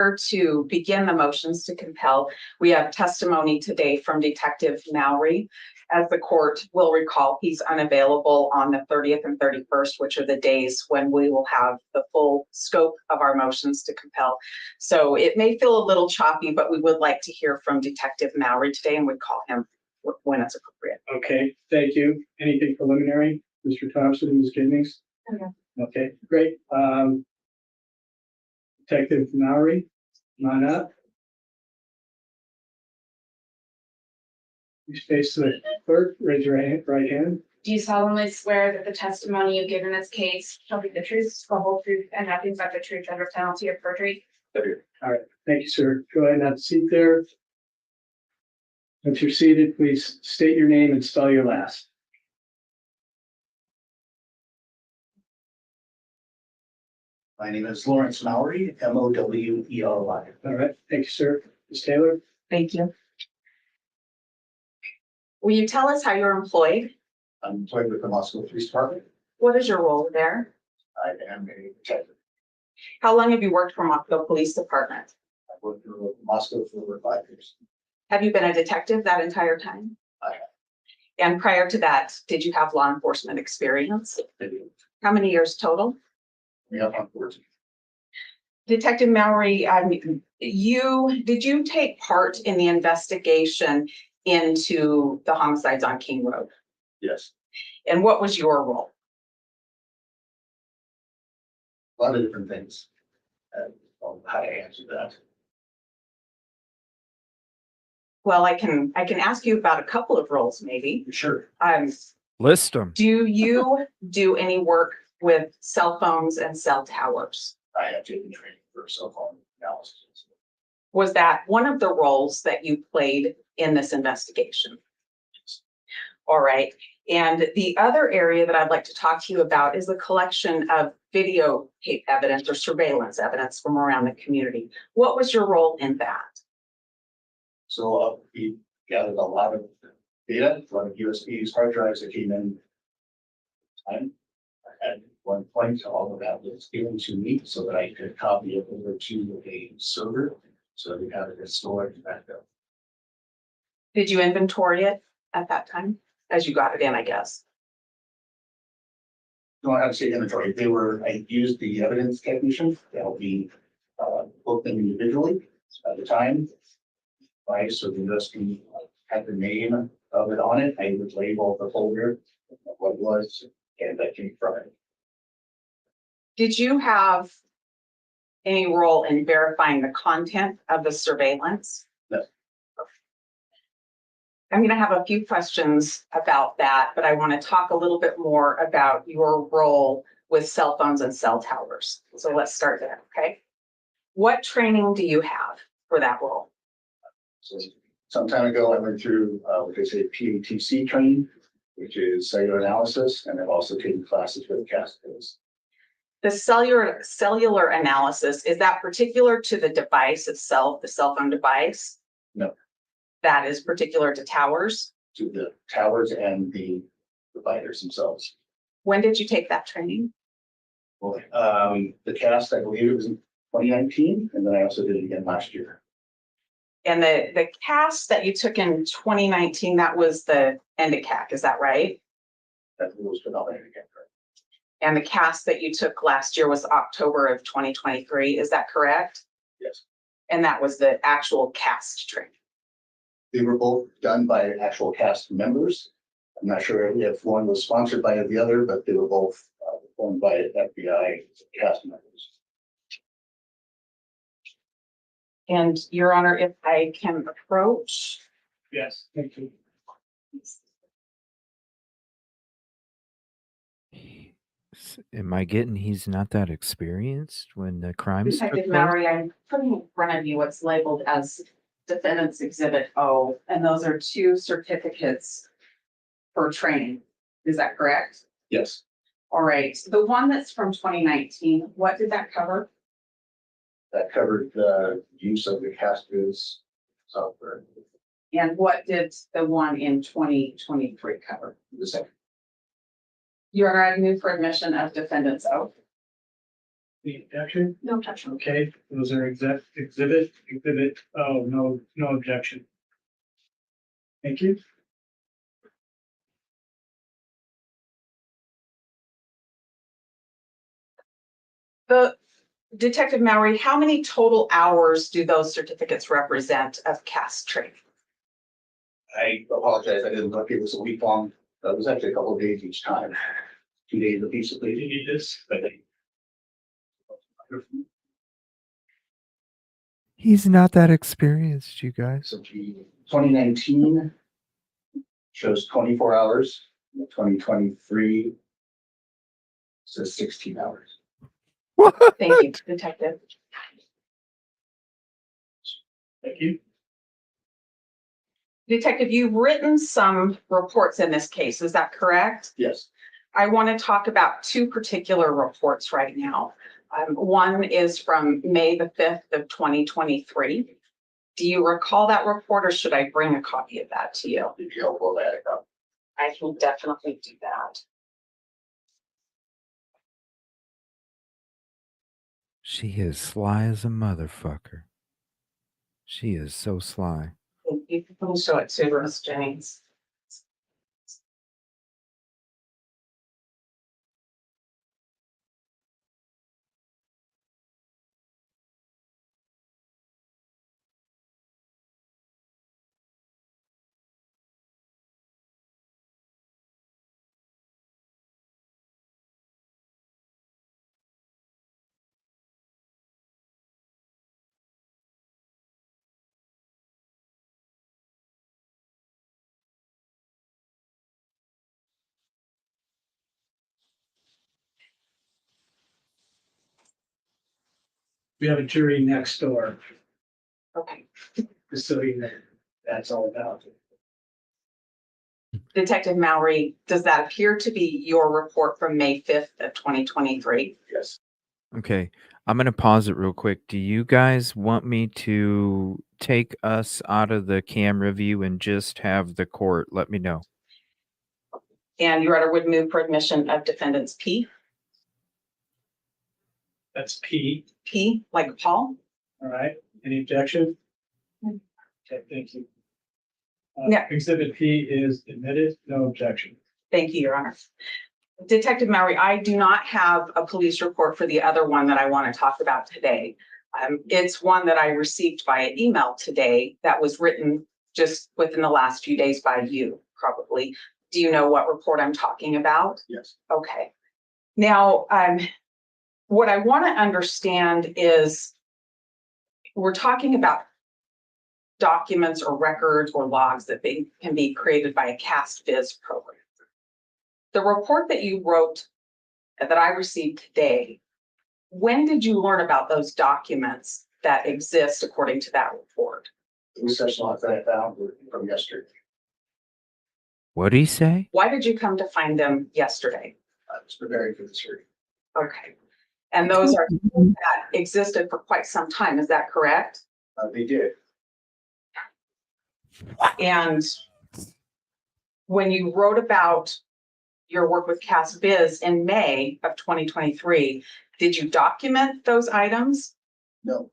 To begin the motions to compel, we have testimony today from Detective Mowry. As the court will recall, he's unavailable on the 30th and 31st, which are the days when we will have the full scope of our motions to compel. So it may feel a little choppy, but we would like to hear from Detective Mowry today and would call him when it's appropriate. Okay, thank you. Anything preliminary, Mr. Thompson, Ms. Giddings? Okay, great. Detective Mowry, come on up. Please face the clerk, raise your right hand. Do you solemnly swear that the testimony you give in this case shall be the truth, the whole truth, and nothing but the truth under penalty of perjury? All right, thank you, sir. Go ahead and have a seat there. Once you're seated, please state your name and spell your last. My name is Lawrence Mowry, Mowry. All right, thank you, sir. Ms. Taylor? Thank you. Will you tell us how you're employed? I'm employed with the Moscow Police Department. What is your role there? I am a detective. How long have you worked for the police department? I've worked for Moscow for over 5 years. Have you been a detective that entire time? I have. And prior to that, did you have law enforcement experience? How many years total? We have 14. Detective Mowry, did you take part in the investigation into the homicides on King Road? Yes, And what was your role? a lot of different things. How to answer that. Well, I can ask you about a couple of roles, maybe. Sure. List them. Do you do any work with cell phones and cell towers? I have taken training for cell phone analysis. Was that one of the roles that you played in this investigation? All right. And the other area that I'd like to talk to you about is the collection of videotape evidence or surveillance evidence from around the community. What was your role in that? So we gathered a lot of data, a lot of USBs, hard drives that came in. At one point, all of that was given to me so that I could copy it over to a server. So we had it stored and backed up. Did you inventory it at that time as you got it in, I guess? No, I have to say inventory. I used the evidence technician to help me book them individually at the time. Right, so the USB had the name of it on it. I would label the folder, what it was, and that came from it. Did you have any role in verifying the content of the surveillance? No. I'm going to have a few questions about that, but I want to talk a little bit more about your role with cell phones and cell towers. So let's start there, okay? What training do you have for that role? So some time ago, I went through what they say PATC training, which is cellular analysis, and I've also taken classes for the CAS codes. The cellular analysis, is that particular to the device itself, the cell phone device? No. That is particular to towers? To the towers and the providers themselves. When did you take that training? Well, the CAS, I believe it was in 2019, and then I also did it again last year. And the CAS that you took in 2019, that was the ENDICAC, is that right? That was phenomenal again. And the CAS that you took last year was October of 2023, is that correct? Yes. And that was the actual CAS training. They were both done by actual cast members. I'm not sure if one was sponsored by the other, but they were both performed by FBI cast members. And Your Honor, if I can approach. Yes, thank you. Am I getting he's not that experienced when the crimes took Detective place? Mowry, I'm putting in front of you what's labeled as Defendant's Exhibit O, and those are 2 certificates for training. Is that correct? Yes, All right. The one that's from 2019, what did that cover? that covered the use of the casters software. And what did the one in 2023 cover? The second. Your Honor, I move for admission of defendant's oath. Any objection? No objection. Okay, those are exhibit, oh, no objection. Thank you. The Detective Mowry, how many total hours do those certificates represent of cast training? I apologize, I didn't look, it was a week long, it was actually a couple of days each time. 2 days apiece, Do you need this? He's not that experienced, you guys. So 2019 shows 24 hours, 2023 says 16 hours. What? Thank you, Detective. Thank you. Detective, you've written some reports in this case, is that correct? Yes, I want to talk about two particular reports right now. One is from May the 5th of 2023. Do you recall that report, or should I bring a copy of that to you? if you help that up. I can definitely do that. She is sly as a motherfucker. She is so sly. You can show it to Ms. Jennings. We have a jury next door, Okay. just so you know, that's all about. Detective Mowry, does that appear to be your report from May 5th of 2023? Yes, Okay, I'm gonna pause it real quick. Do you guys want me to take us out of the camera view and just have the court? Let me know. And your Honor would move for admission of defendants P, That's P, like Paul? all right, any objection? Okay, thank you. Yeah. Exhibit P is admitted, no objection. Thank you, Your Honor. Detective Mowry, I do not have a police report for the other one that I want to talk about today. It's one that I received via email today that was written just within the last few days by you, probably. Do you know what report I'm talking about? yes. Okay. Now, what I want to understand is we're talking about documents or records or logs that can be created by a cast viz program. The report that you wrote that I received today, when did you learn about those documents that exist according to that report? The recession logs that I found were from yesterday. What'd he say? Why did you come to find them yesterday? I was preparing for this hearing. Okay. And those are that existed for quite some time, is that correct? They did. And when you wrote about your work with Cast Biz in May of 2023, did you document those items? No,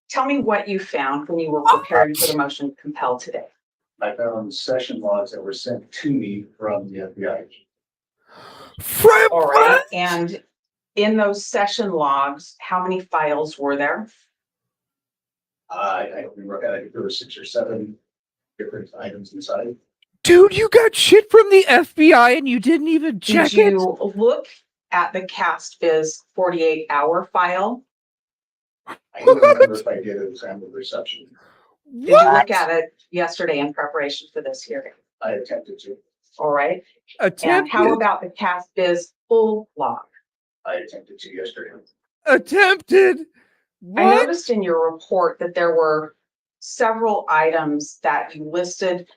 Tell me what you found when you were preparing for the motion to compel today. I found session logs that were sent to me from the FBI. From All right. And in those session logs, how many files were there? I don't remember, I think there were 6 or 7 different items inside. Dude, you got shit from the FBI and you didn't even check Did you look at the Cast Biz 48-hour file? I don't remember if I did, it was on the reception. Did you look at it yesterday in preparation for this hearing? I attempted to, All right. And Attempted. how about the Cast Biz full log? I attempted to yesterday. Attempted. I What? noticed in your report that there were several items that you listed.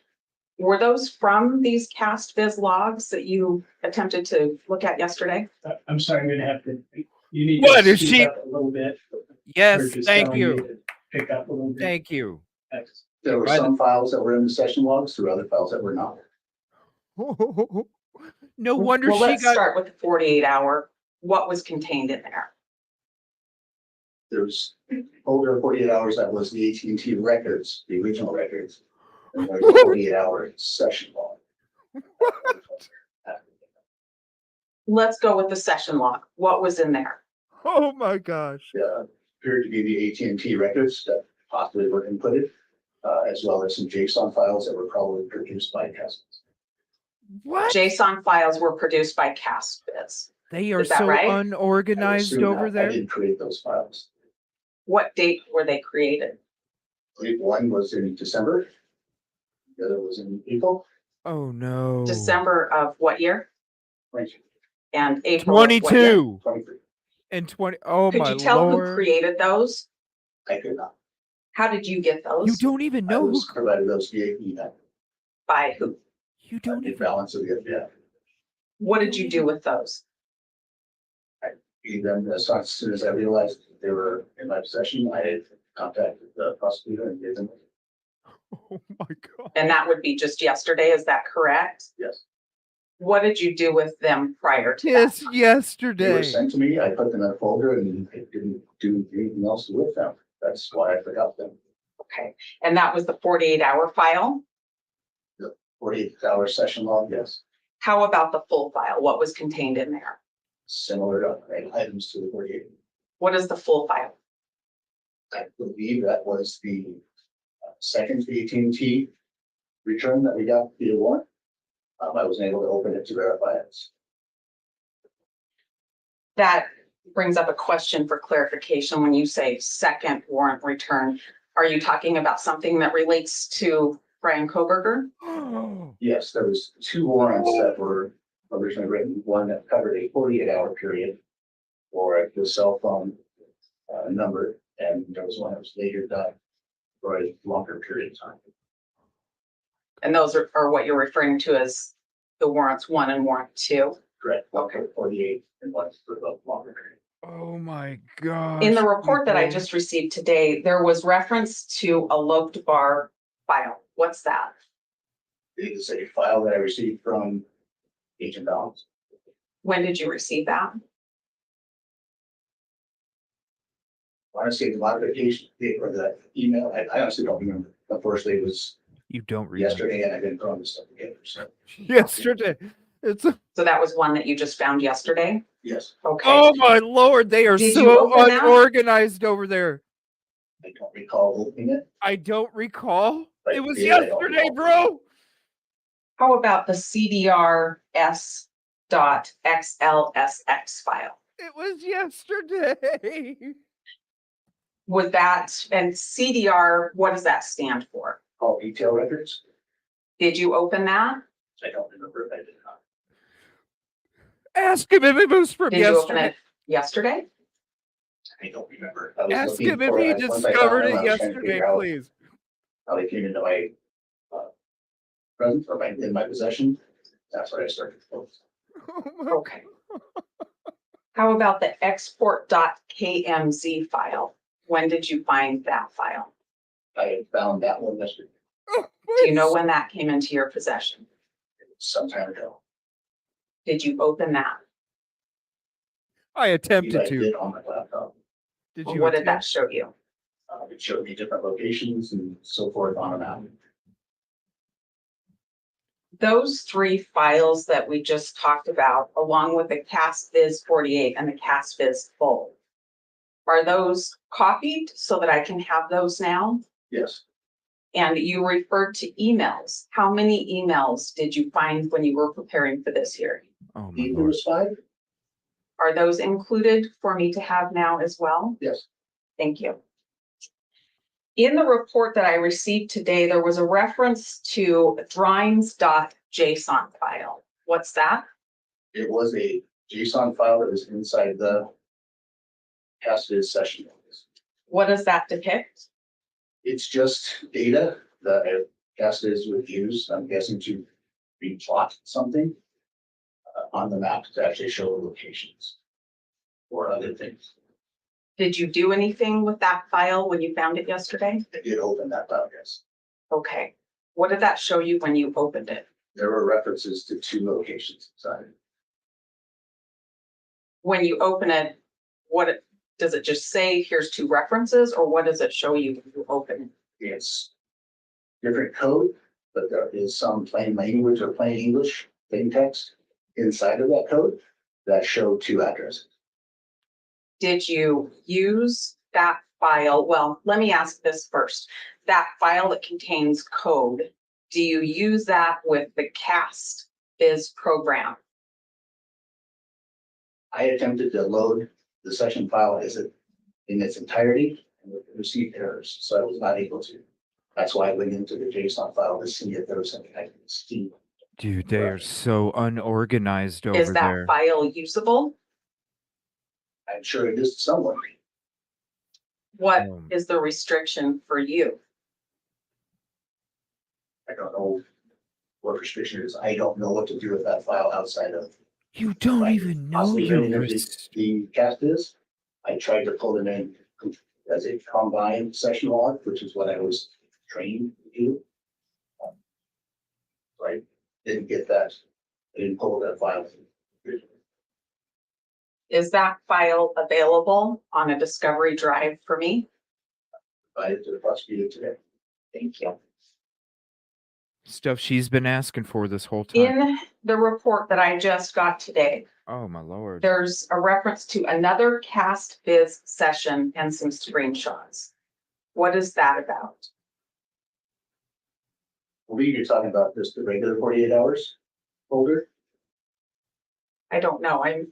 Were those from these Cast Biz logs that you attempted to look at yesterday? I'm sorry, I'm gonna have to, you need What to is speak she- up a little bit. Yes, Or just thank telling me you. to Pick up a little bit. Thank you. Thanks. There were By the- some files that were in the session logs, there were other files that were not. No wonder Well, she let's got. start with the 48-hour. What was contained in there? There's over 48 hours, that was the AT&T records, the original records. And there's a 48-hour session log. Let's go with the session log. What was in there? Oh my gosh. Appeared to be the AT&T records that possibly were inputted, as well as some JSON files that were probably produced by Customs. What? JSON files were produced by CastBiz. They are Is that so right? unorganized over I there. didn't create those files. What date were they created? I believe one was in December. The other was in April. Oh no. December of what year? 22, And April of what year? 22 23. and 20. Oh Could my you tell who lord. created those? I could not. How did you get You those? don't even I know who. was provided those via email. By who? You don't The even. balance of the, What did you do with those? gave them as soon as I realized they were in my possession, I had contacted the prosecutor and gave them, Oh my god. And that would be just yesterday, is that correct? yes. What did you do with them prior to that? Yes, They were yesterday. sent to me, I put them in a folder and I didn't do anything else with them. That's why I forgot them. Okay, and that was the 48-hour file? 48-hour session log, yes. How about the full file? What was contained in there? Similar items to the 48. What is the full file? I believe that was the second AT&T return that we got via warrant. I wasn't able to open it to verify it. That brings up a question for clarification. When you say second warrant return, are you talking about something that relates to Brian Kohberger? Yes, there was two warrants that were originally written, one that covered a 48-hour period for the cell phone number, and there was one that was later done for a longer period of time. And those are what you're referring to as the warrants 1 and warrant 2? Correct. Okay. 48 and one for the longer period. Oh my god. In the report that I just received today, there was reference to a loped bar file. What's that? It is a file that I received from Agent Downs. When did you receive that? Honestly, the modification or the email, I honestly don't remember. Unfortunately, it was You don't remember. yesterday and I didn't throw this stuff together. So Yesterday. It's So that was one that you just found yesterday? yes, Okay. oh my lord, they are Did you so open that? unorganized over there. I don't recall opening it. I don't recall. But It was yeah, I don't yesterday, recall. bro. How about the CDR.S.XLSX file? It was yesterday. Was that, and CDR, what does that stand for? All detail records. Did you open that? I don't remember if I did not. Ask him if it was from Did you open yesterday. it yesterday? I don't remember. I was Ask looking him if for he it. Once I discovered found them, it I was trying to yesterday, figure out please. how they came into my presence or in my possession. That's what I started to focus. Okay. How about the export.kmz file? When did you find that file? I had found that one yesterday, Do you know when that came into your possession? some time ago. Did you open that? I attempted I to. did on my laptop. Did you? What did that attempt? show you? It showed me different locations and so forth on a map. Those 3 files that we just talked about, along with the CastBiz 48 and the CastBiz full, are those copied so that I can have those now? Yes, And you referred to emails. How many emails did you find when you were preparing for this hearing? Oh my there lord. was 5. Are those included for me to have now as well? Yes, Thank you. In the report that I received today, there was a reference to drawings.json file. What's that? it was a JSON file that was inside the CastBiz session. What does that depict? It's just data that CastBiz would use, I'm guessing, to replot something on the map to actually show the locations or other things. Did you do anything with that file when you found it yesterday? I did open that file, yes. Okay. What did that show you when you opened it? There were references to 2 locations inside. When you open it, what Does it just say, here's two references, or what does it show you when you open it? It's different code, but there is some plain language or plain English, plain text inside of that code that show two addresses. Did you use that file? Well, let me ask this first. That file that contains code, do you use that with the cast biz program? I attempted to load the session file in its entirety and it received errors, so I was not able to. That's why I went into the JSON file to see if there was something I could see. Dude, they are so unorganized Is over that there. file usable? I'm sure it is to someone. What Um, is the restriction for you? I don't know what restriction it is. I don't know what to do with that file outside of You don't Right. even know possibly your running of wrist. the cast is. I tried to pull it in as a combined session log, which is what I was trained to do. So I didn't get that. I didn't pull that file. Is that file available on a Discovery Drive for me? Provided to the prosecutor today. Thank you. Stuff she's been asking for this whole time. In the report that I just got today, Oh my lord. there's a reference to another cast biz session and some screenshots. What is that about? I believe you're talking about just the regular 48 hours folder. I don't know. I'm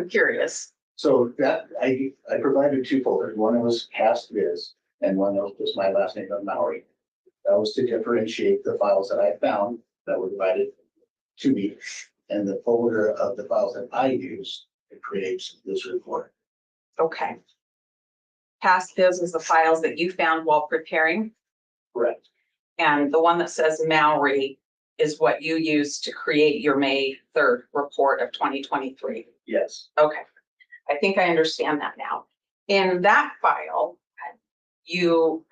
curious. So that I provided two folders. One was cast viz and one was just my last name of Maori. That was to differentiate the files that I found that were provided to me and the folder of the files that I used to create this report. Okay. Cast biz is the files that you found while preparing, Correct. and the one that says Maori is what you used to create your May 3rd report of 2023. Yes. Okay, I think I understand that now. In that file,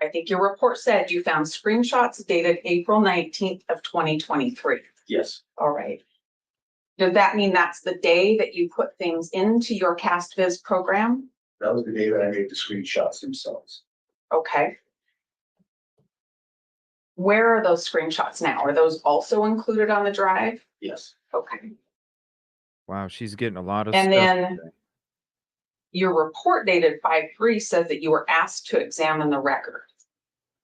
I think your report said you found screenshots dated April 19th of 2023. Yes. All right. Does that mean that's the day that you put things into your CastViz program? That was the day that I made the screenshots themselves. Okay. Where are those screenshots now? Are those also included on the drive? Yes. Okay. Wow, she's getting a lot of And stuff. then today. your report dated 5/3 says that you were asked to examine the record.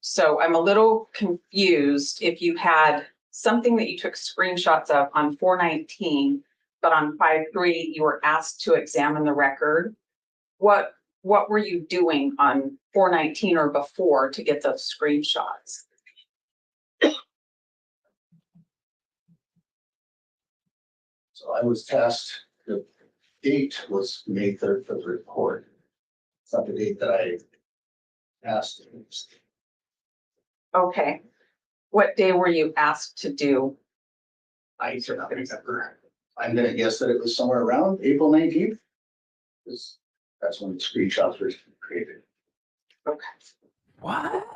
So I'm a little confused if you had something that you took screenshots of on 4/19, but on 5/3 you were asked to examine the record. What were you doing on 4/19 or before to get those screenshots? So I was tasked, the date was May 3rd for the report. It's not the date that I asked. Okay. What day were you asked to do? I do not remember. I'm gonna guess that it was somewhere around April 19th. That's when the screenshots were created. Okay. What?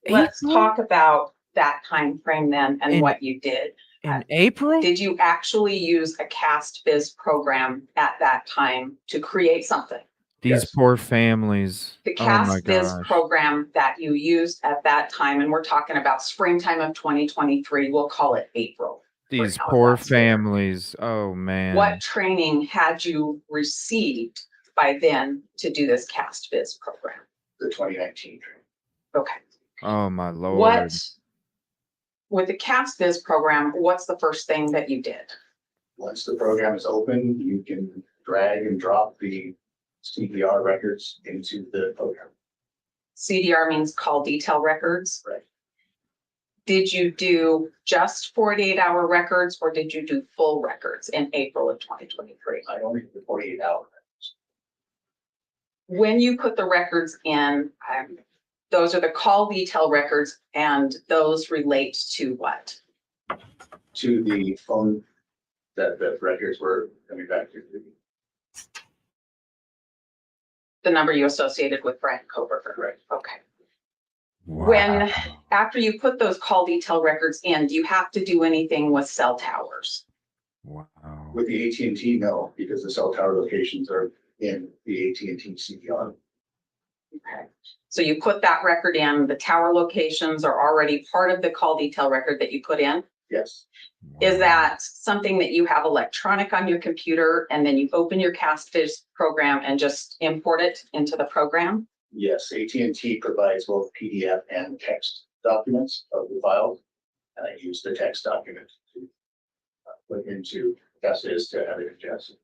Let's April? talk about that time frame then and In- what you did. In April? Did you actually use a CastViz program at that time to create something? These Yes. poor families. The Oh my CastViz gosh. program that you used at that time, and we're talking about springtime of 2023, we'll call it April. These now, poor that's fair. families. Oh man. What training had you received by then to do this CastViz program? The 2019 training. Okay. Oh my lord. What, with the CastViz program, what's the first thing that you did? Once the program is open, you can drag and drop the CPR records into the program. CDR means call detail records. Right. Did you do just 48-hour records or did you do full records in April of 2023? I only did the 48 hours. When you put the records in, those are the call detail records, and those relate to what? To the phone that the records were coming back to. The number you associated with Brian Kohberger. Right. Okay. Wow. When, after you put those call detail records in, do you have to do anything with cell towers? Wow. With the AT&T, no, because the cell tower locations are in the AT&T CDR. Okay. So you put that record in, the tower locations are already part of the call detail record that you put in? Yes, Is that something that you have electronic on your computer and then you open your CastViz program and just import it into the program? yes, AT&T provides both PDF and text documents of the file. And I use the text document to put into CastViz to have it adjusted.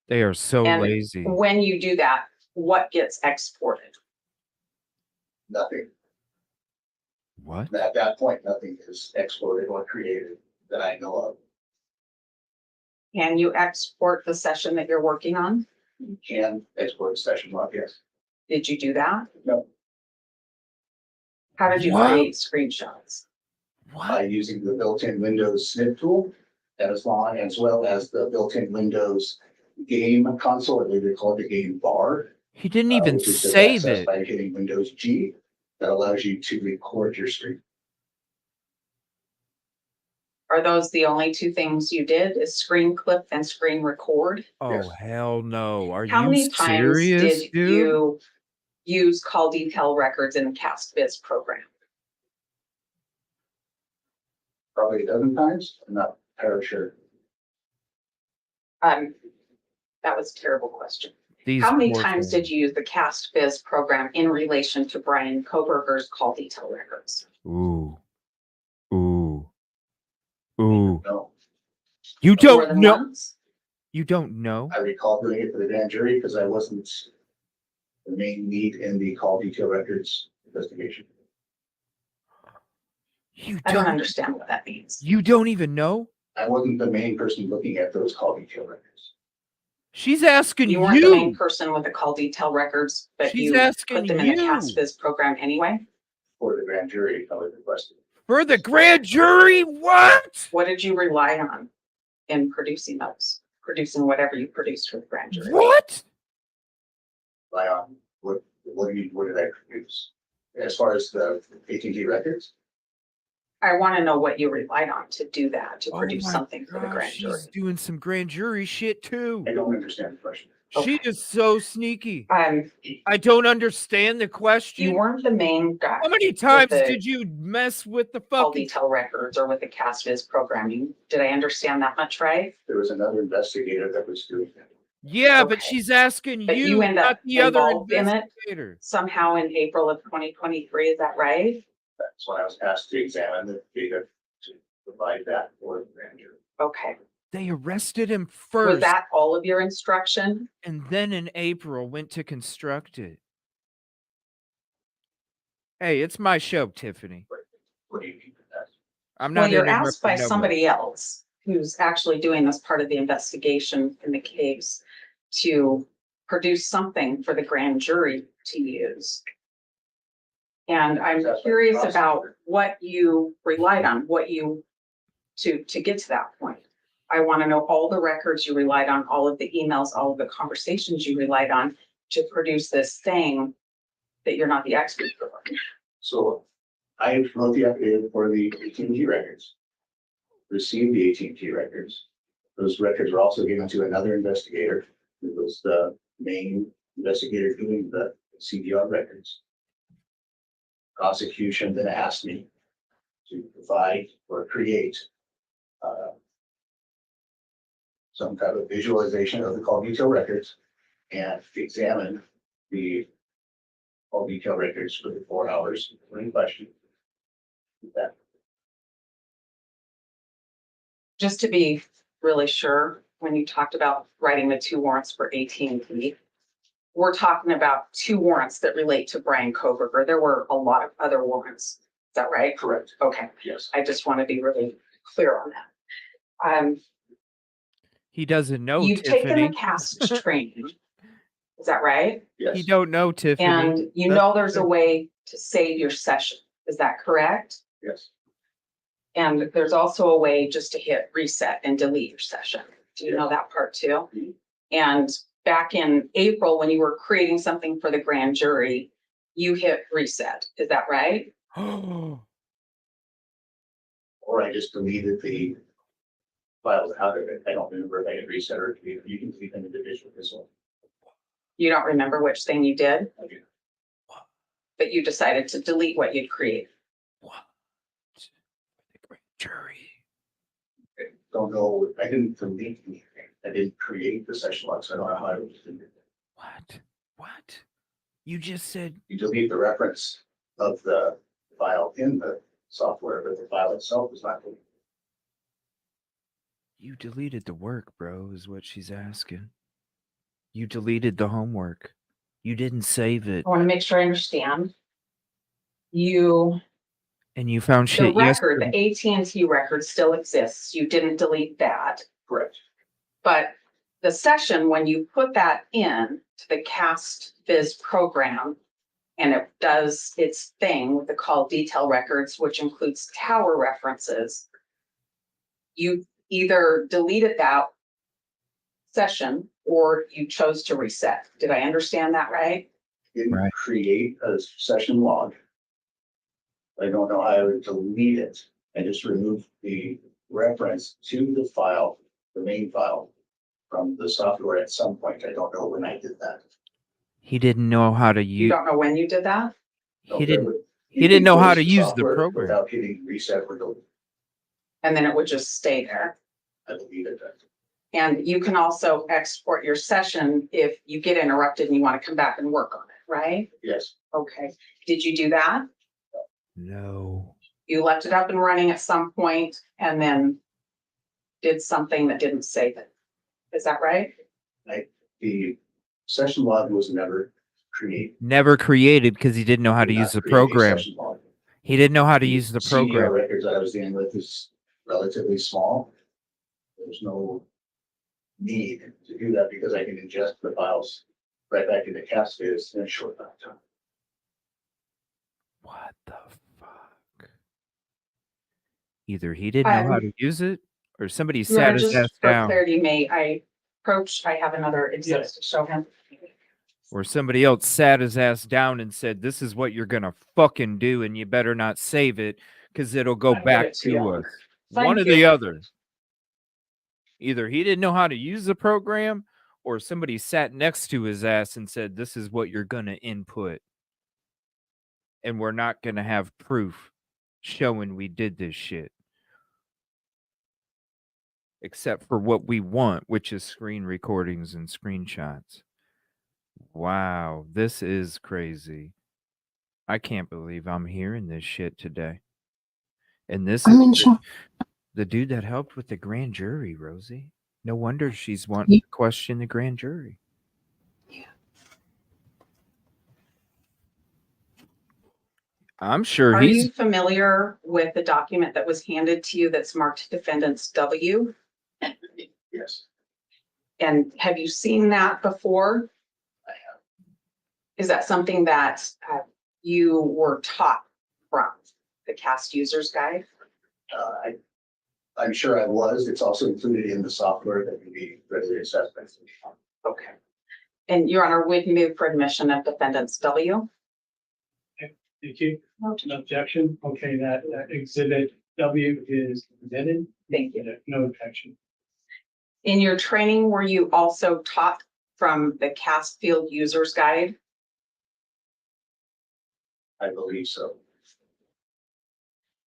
They are so And lazy. when you do that, what gets exported? Nothing. What? At that point, nothing is exported or created that I know of. Can you export the session that you're working on? You can export a session log, yes. Did you do that? No. How did you What? create screenshots? By What? using the built-in Windows snip tool, as well as the built-in Windows game console, I believe they call it the game bar. He didn't even Which is just save accessed it. by hitting Windows G, that allows you to record your screen. Are those the only two things you did, is screen clip and screen record? Oh, Yes. hell no. Are How you many times serious, did dude? you use call detail records in the CastViz program? Probably a dozen times, I'm not entirely sure. That was a terrible question. These How many poor times things. did you use the CastViz program in relation to Brian Kohberger's call detail records? Ooh. Ooh. Ooh. No, You More don't than know. once? You don't know? I recall doing it for the grand jury because I wasn't the main lead in the call detail records investigation. You I don't don't understand what that means. you don't even know? I wasn't the main person looking at those call detail records. She's asking You weren't the main you. person with the call detail records, but She's you asking put them in the you. CastViz program anyway? For the grand jury, I was requested. For the grand jury? What? What did you rely on in producing those? Producing whatever you produced for the grand jury? What? Rely on what did I produce? As far as the AT&T records, I want to know what you relied on to do that, to Oh produce my something for the gosh, grand jury. she's doing some grand jury shit too. I don't understand the question. She Okay. is so sneaky. I don't understand the You question. weren't the main guy. How many times the did you mess with the call fucking detail records or with the CastViz programming? Did I understand that much right? There was another investigator that was doing that. Yeah, but Okay. she's asking But you, you end not up the other involved in it investigator. somehow in April of 2023, is that right? That's when I was asked to examine the data to provide that for the grand jury. Okay. They arrested him Was first, that all of your instruction? and then in April went to construct it. Hey, it's my show, Tiffany. What do you mean by that? I'm Well, not you're asked by interrupting nobody. somebody else who's actually doing this part of the investigation in the case to produce something for the grand jury to use. And I'm That's curious what the about prosecutor- what you relied on, to get to that point. I want to know all the records you relied on, all of the emails, all of the conversations you relied on to produce this thing that you're not the expert for. So I wrote the affidavit for the AT&T records, received the AT&T records. Those records were also given to another investigator, who was the main investigator doing the CDR records. Prosecution then asked me to provide or create some type of visualization of the call detail records and examine the call detail records for the 4 hours in question. That Just to be really sure, when you talked about writing the 2 warrants for AT&T, we're talking about 2 warrants that relate to Brian Kohberger. There were a lot of other warrants. Is that right? correct, Okay, yes. I just want to be really clear on that. He doesn't know, You've taken Tiffany. the cast training. Is that right? Yes. He don't know, Tiffany. And you That's know the there's a thing. way to save your session. Is that correct? Yes. And there's also a way just to hit reset and delete your session. Do you know that part too? Mhm. And back in April, when you were creating something for the grand jury, you hit reset. Is that right? Or I just deleted the files out of it. I don't remember if I had reset or you can delete them individually as well. You don't remember which thing you did, I do. but you decided to delete what you'd created. What? The grand jury. I don't know, I didn't delete anything. I didn't create the session log, so I don't know how I was doing it. What? What? You just said You delete the reference of the file in the software, but the file itself is not deleted. you deleted the work, bro, is what she's asking. You deleted the homework. You didn't save it. I want to make sure I understand. You, And you found the shit record, yesterday. the AT&T record still exists. You didn't delete that. Correct. But the session, when you put that in to the Cast Viz program, and it does its thing with the call detail records, which includes tower references, you either deleted that session or you chose to reset. Did I understand that right? Didn't Right. create a session log. I don't know how I would delete it. I just removed the reference to the file, the main file from the software at some point. I don't know when I did that. He didn't know how to You use. don't know when you did that? No, He there didn't. would- He you didn't know can how close to the use the software program. without hitting reset or delete. And then it would just stay there. I deleted that. And you can also export your session if you get interrupted and you want to come back and work on it, right? Yes, Okay. Did you do that? No. You left it up and running at some point and then did something that didn't save it. Is that right? the session log was never created. Never created because he didn't know how to Did use not the create a program. session log. He didn't know how to use the CDR program. records that I was dealing with is relatively small. There's no need to do that because I can ingest the files right back into Cascade in a short amount of time. What the fuck? Either he didn't know how to use it, or somebody sat his ass Just for down, clarity, may I approach, I have another exhibit to show him. or somebody else sat his ass down and said, "This is what you're gonna fucking do, and you better not save it, because it'll go I'll give back it to to you. us." Thank One or you. the other. Either he didn't know how to use the program, or somebody sat next to his ass and said, "This is what you're gonna input, and we're not gonna have proof showing we did this shit, except for what we want, which is screen recordings and screenshots." Wow, this is crazy. I can't believe I'm hearing this shit today. And this is the dude that helped with the grand jury, Rosie. No wonder she's wanting to question the grand jury. I'm sure Are he's you familiar with the document that was handed to you that's marked defendants W? Yes, And have you seen that before? I have. Is that something that you were taught from the CAST Users Guide? I'm sure I was. It's also included in the software that can be readily accessed by the Okay. And Your Honor, would move for admission of defendants W? Thank you. No objection. Okay, that exhibit W is admitted. Thank you. No objection. In your training, were you also taught from the CAST Field Users Guide? I believe so.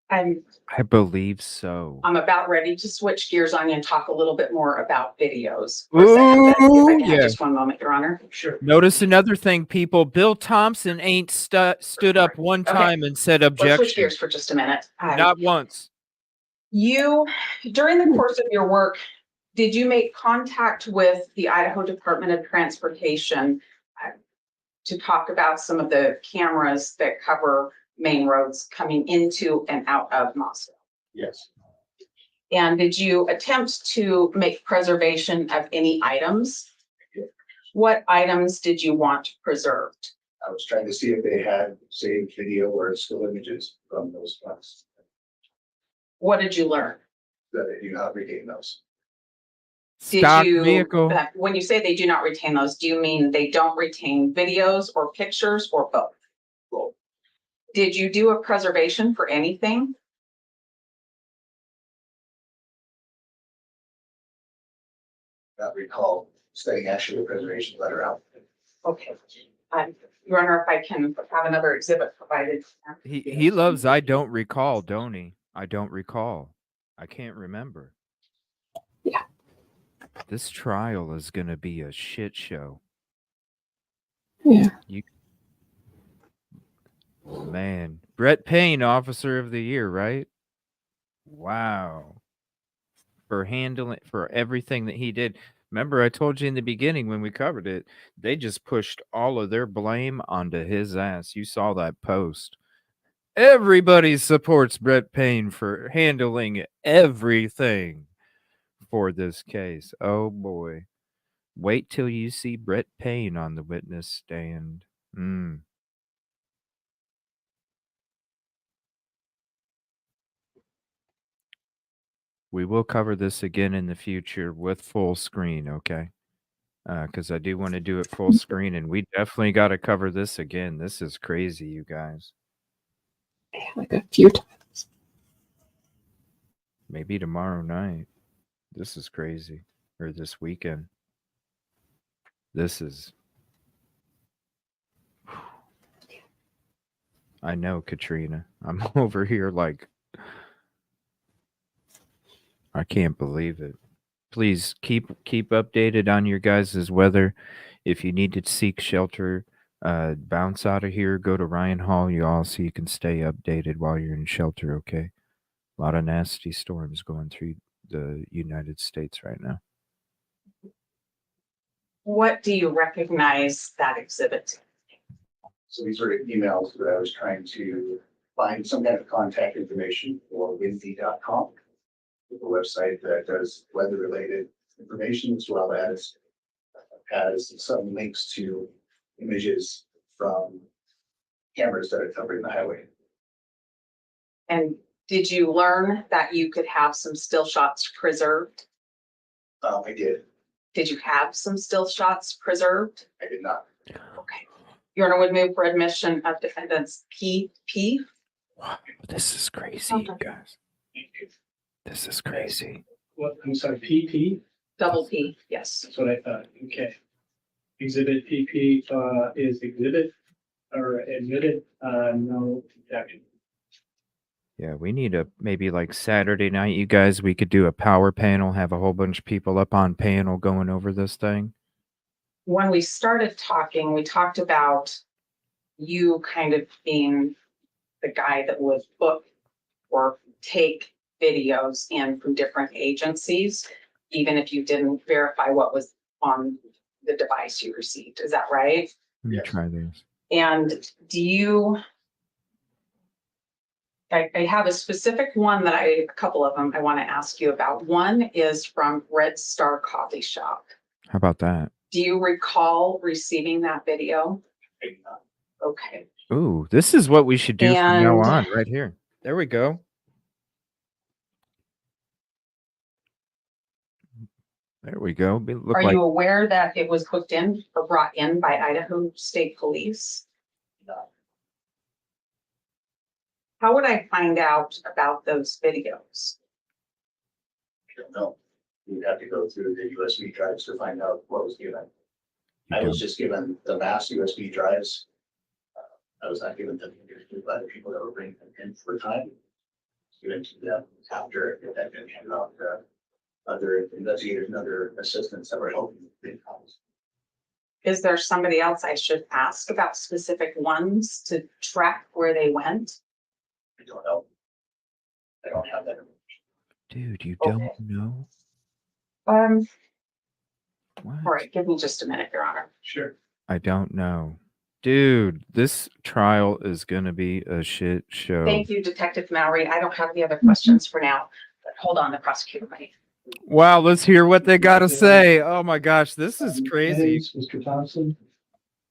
I'm believe so. about ready to switch gears on you and talk a little bit more about videos. For a second, but if I Ooh, can have yeah. just one moment, Your Honor. Sure. Notice another thing, people. Bill Thompson ain't stood up one Okay. time and said Let's switch objection. gears for just a minute. Not once. You, during the course of your work, did you make contact with the Idaho Department of Transportation to talk about some of the cameras that cover main roads coming into and out of Mossville? Yes, And did you attempt to make preservation of any items? What items did you want preserved? I was trying to see if they had saved video or still images from those files What did you learn? that they do not retain those. Did Stock you, vehicle. when you say they do not retain those, do you mean they don't retain videos or pictures or both? Both. Did you do a preservation for anything? Not recall studying actually a preservation letter out. Okay. Your Honor, if I can have another exhibit provided. He loves I don't recall, don't he? I don't recall. I can't remember. Yeah. This trial is gonna be a shit show. Yeah. Man. Brett Payne, Officer of the Year, right? Wow. For everything that he did. Remember, I told you in the beginning when we covered it, they just pushed all of their blame onto his ass. You saw that post. Everybody supports Brett Payne for handling everything for this case. Oh boy. Wait till you see Brett Payne on the witness stand. We will cover this again in the future with full screen, okay? Because I do want to do it full screen, and we definitely got to cover this again. This is crazy, you guys. Like a few times. Maybe tomorrow night. This is crazy. Or this weekend. This is. I know, Katrina. I'm over here like. I can't believe it. Please keep updated on your guys' weather. If you need to seek shelter, bounce out of here. Go to Ryan Hall, y'all, so you can stay updated while you're in shelter. Okay. A lot of nasty storms going through the United States right now. What do you recognize that exhibit? So these are emails that I was trying to find some kind of contact information for windy.com, the website that does weather-related information, as well as has some links to images from cameras that are covering the highway. And did you learn that you could have some still shots preserved? I did. Did you have some still shots preserved? I did not. Okay. Your Honor would move for admission of defendants PP. Wow, this is crazy, you guys. This is crazy. What, I'm sorry, PP? Double P, yes. That's what I thought. Okay. Exhibit PP, is exhibit or admitted, no objection. Yeah, we need a maybe like Saturday night, you guys. We could do a power panel, have a whole bunch of people up on panel going over this thing. When we started talking, we talked about you kind of being the guy that would book or take videos in from different agencies, even if you didn't verify what was on the device you received. Is that right? Let me Yes. try this. And do you, I have a specific one a couple of them I want to ask you about. One is from Red Star Coffee Shop. How about that? Do you recall receiving that video? I did not. Okay. Ooh, this is what we should do from now And- on, right here. There we go. There we go. Look Are like you aware that it was hooked in or brought in by Idaho State Police? No. How would I find out about those videos? I don't know. You'd have to go through the USB drives to find out what was given. I was just given the mass USB drives. I was not given them by the people that were bringing them in for time. Given to them after it had been handed off to other investigators and other assistants that were helping bring copies. Is there somebody else I should ask about specific ones to track where they went? I don't know. I don't have that. dude, you Okay. don't know? What? All right, give me just a minute, Your Honor. Sure. I don't know. Dude, this trial is gonna be a shit show. Thank you, Detective Mallory. I don't have any other questions for now, but hold on, the prosecutor might. Wow, let's hear what they gotta say. Oh my gosh, this is crazy. Jennings, Mr. Thompson.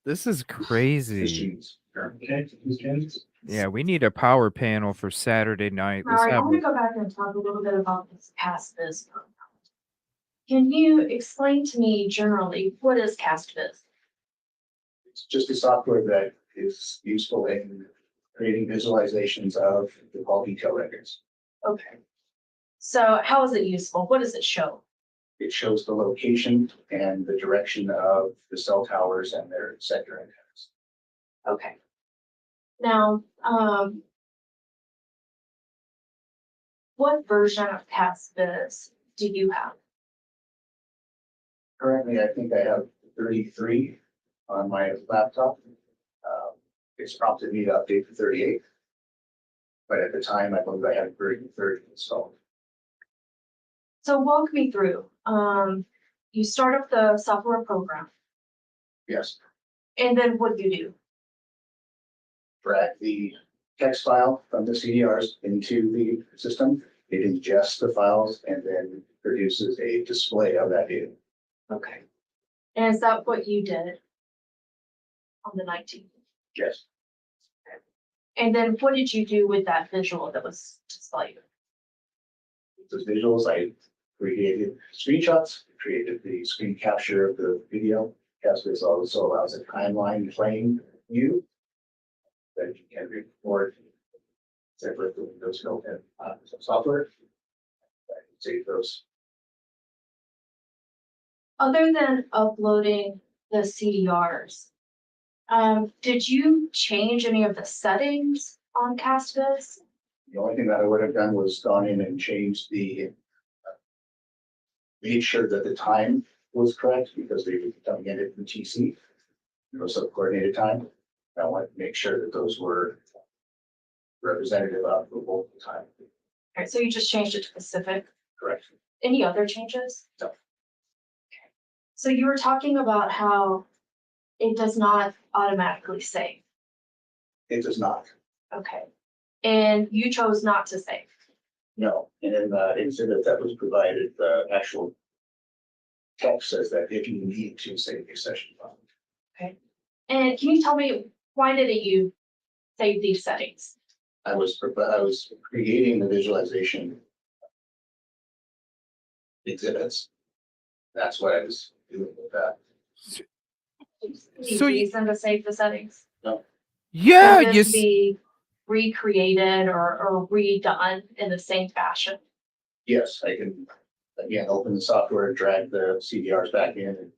This is The crazy. students. Okay, Ms. Jennings. Yeah, we need a power panel for Saturday night. Let's Alright, I have want to go back and talk a little bit about this CastViz. Can you explain to me generally, what is CastViz? It's just a software that is useful in creating visualizations of the call detail records. Okay. So how is it useful? What does it show? It shows the location and the direction of the cell towers and their sector antennas. Okay. Now, what version of CastBiz do you have? Currently, I think I have 33 on my laptop. It's prompted me to update to 38. But at the time, I believe I had 30 installed. So walk me through. You start up the software program, Yes, and then what do you do? drag the text file from the CDRs into the system. It ingests the files and then produces a display of that data. Okay. And is that what you did on the 19th? Yes, And then what did you do with that visual that was displayed? those visuals, I created screenshots, created the screen capture of the video. CastBiz also allows a timeline playing view that you can record separate from Windows built in software. I can save those. Other than uploading the CDRs, did you change any of the settings on CastBiz? The only thing that I would have done was gone in and changed made sure that the time was correct because they were coming in at the TC. It was a coordinated time. I wanted to make sure that those were representative of the local time. Alright, so you just changed it to Pacific. Correct. Any other changes? No. Okay. So you were talking about how it does not automatically save. It does not. Okay. And you chose not to save. No. And in the exhibit that was provided, the actual text says that if you need to save a session file. And can you tell me why didn't you save these settings? I was creating the visualization exhibits. That's what I was doing with that. Any So you- reason to save the settings? Yeah, Could you this be recreated or redone in the same fashion? Yes, I can, again, open the software, drag the CDRs back in, and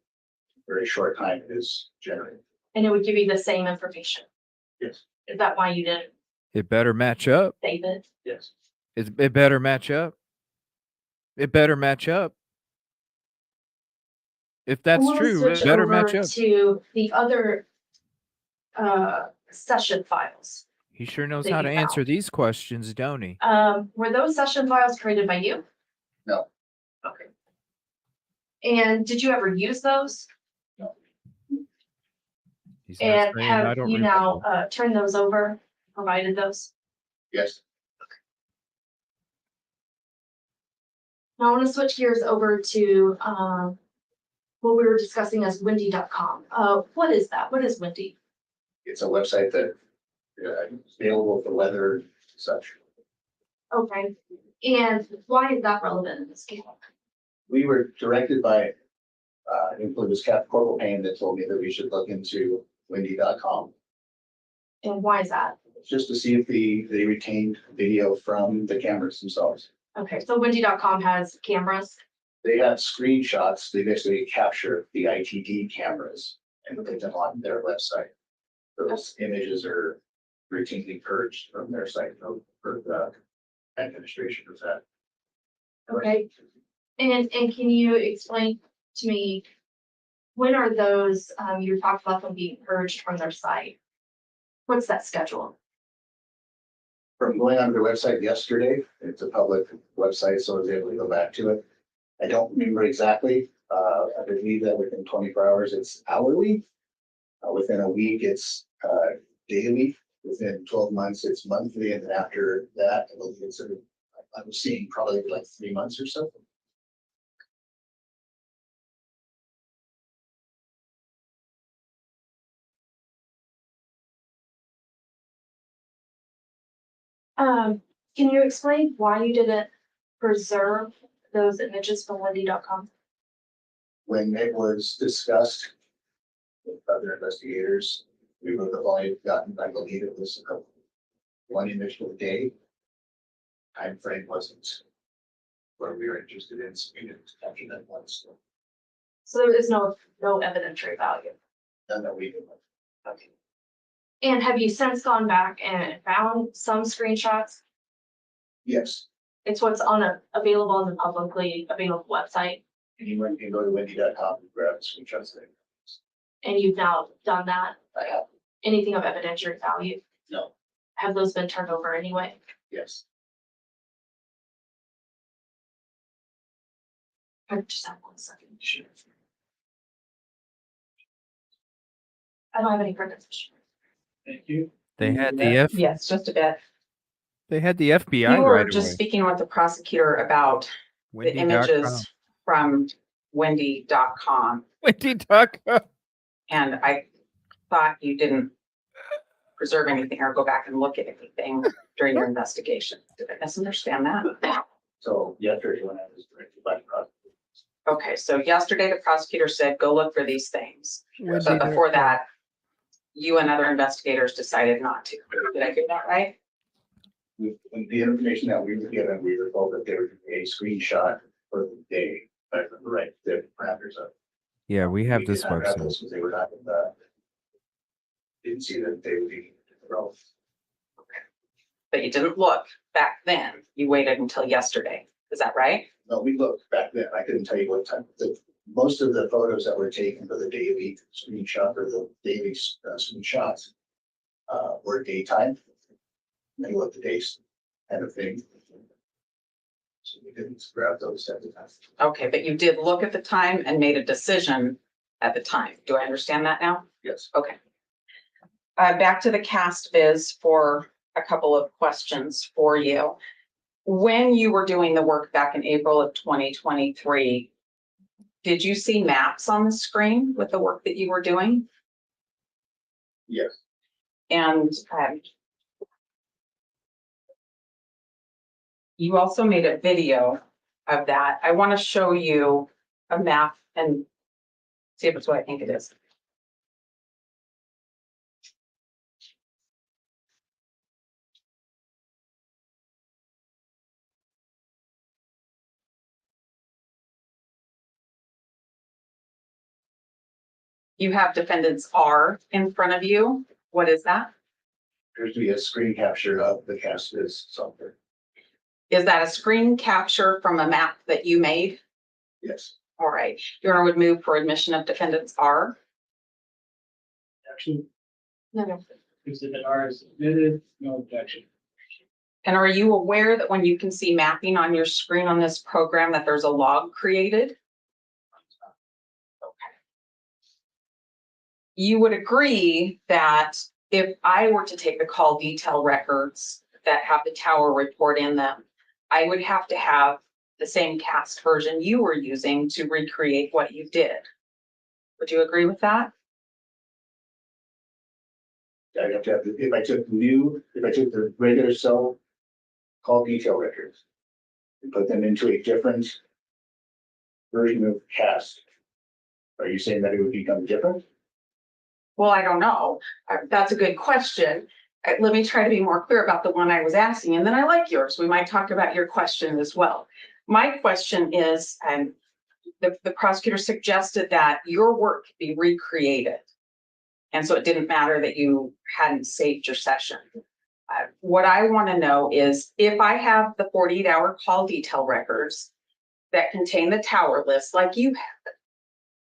very short time it is generated. And it would give you the same information? Yes, Is that why you didn't it better match up. save it? yes. It better match up. It better match up. If that's I wanna true, it switch better match over up. to the other session files. He sure knows that how you to answer found. these questions, don't he? Were those session files created by you? No. Okay. And did you ever use those? He's not And saying I have don't you remember. now turned those over, provided those? Yes, Now I want to switch gears over to what we were discussing as windy.com. What is that? What is Windy? it's a website that is available for weather and such. Okay. And why is that relevant in this case? We were directed by, I think it was Captain Corporal Payne that told me that we should look into windy.com And why is that? just to see if they retained video from the cameras themselves. Okay, so windy.com has cameras. They have screenshots. They basically capture the ITD cameras and put them on their website. Those images are routinely purged from their site for the administration of that. Okay. And can you explain to me, when are those, you talked about them being purged from their site? What's that schedule? From going on their website yesterday, it's a public website, so I was able to go back to it. I don't remember exactly. I believe that within 24 hours, it's hourly. Within a week, it's daily. Within 12 months, it's monthly. And then after that, I believe it's I was seeing probably like 3 months or so. Can you explain why you didn't preserve those images from windy.com? When it was discussed with other investigators, we would have only gotten, I believe it was one image per day. Time frame wasn't where we are interested in screening detection at once. So there is no evidentiary value. None that we can. Okay. And have you since gone back and found some screenshots? Yes, It's what's available on the publicly available website, anyone can go to wendy.com and grab screenshots there. and you've now done that. I have, Anything of evidentiary value? no, Have those been turned over anyway? yes. I just have 1 second. Sure. I don't have any further questions. Thank you. They had the Yes, just a bit. they had the FBI You were right just away. speaking with the prosecutor about the Wendy.com. images from Wendy.com, Wendy.com. and I thought you didn't preserve anything or go back and look at anything during your investigation. Did I misunderstand that? So yesterday when I was directed by the prosecutor, Okay, so yesterday the prosecutor said, go look for these things. But Wendy.com. before that, you and other investigators decided not to. Did I get that right? with the information that we were given, we were told that there would be a screenshot for the day. If I remember right, the parameters of. Yeah, we have did this not have website. those because they were not in the. Didn't see that they would be relevant. But you didn't look back then. You waited until yesterday. Is that right? No, we looked back then. I couldn't tell you what time. Most of the photos that were taken for the daily screenshot or the daily screenshots were daytime. They looked at days kind of thing. So we didn't grab those at the time. Okay, but you did look at the time and made a decision at the time. Do I understand that now? Yes. Okay. Back to the cast viz for a couple of questions for you. When you were doing the work back in April of 2023, did you see maps on the screen with the work that you were doing? Yes. And you also made a video of that. I want to show you a map and see if it's what I think it is. You have defendants R in front of you. What is that? Appears to be a screen capture of the cast is software. Is that a screen capture from a map that you made? Yes. All right. Your Honor would move for admission of defendants R. Action, No. exhibit R is submitted, no objection. And are you aware that when you can see mapping on your screen on this program that there's a log created? Okay. You would agree that if I were to take the call detail records that have the tower report in them, I would have to have the same cast version you were using to recreate what you did. Would you agree with that? I have to have, if I took the regular cell call detail records and put them into a different version of cast, are you saying that it would become different? Well, I don't know. That's a good question. Let me try to be more clear about the one I was asking, and then I like yours. We might talk about your question as well. My question is, the prosecutor suggested that your work be recreated. And so it didn't matter that you hadn't saved your session. What I want to know is if I have the 48-hour call detail records that contain the tower list like you have,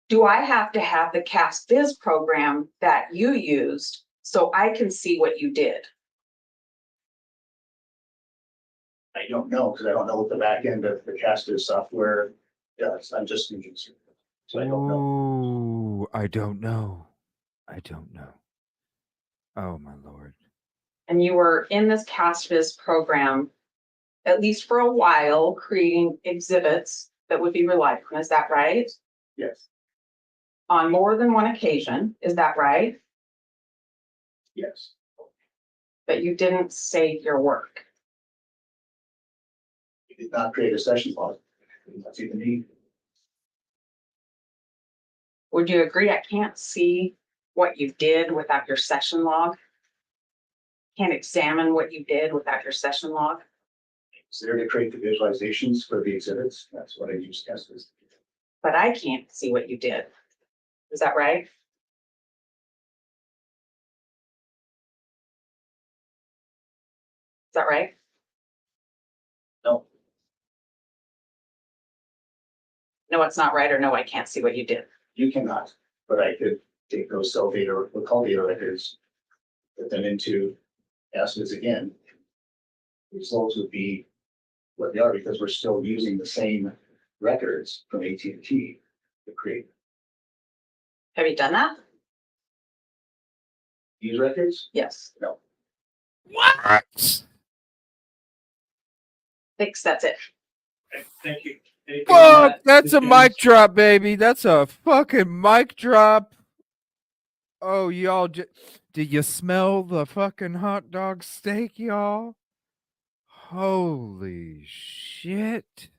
do I have to have the cast viz program that you used so I can see what you did? I don't know, because I don't know what the back end of the cast is software does. I'm just using it. So I don't know. Ooh, I don't know. I don't know. Oh my Lord. And you were in this cast viz program, at least for a while, creating exhibits that would be relied on. Is that right? Yes, On more than one occasion, is that right? yes. But you didn't save your work. We did not create a session log. That's even need. Would you agree I can't see what you did without your session log? Can't examine what you did without your session log? It's there to create the visualizations for the exhibits. That's what I use as. But I can't see what you did. Is that right? Is that right? No, No, it's not right, or no, I can't see what you did. you cannot, but I could take those cell data or call data records, put them into assets again. Results would be what they are because we're still using the same records from AT&T to create Have you done that? these records. Yes. No, What? Thanks, that's it. Thank you. Anything on Fuck, that, that's Ms. a mic drop, baby. That's a fucking mic drop. Oh, y'all, did you smell the fucking hot dog steak, y'all? Holy shit.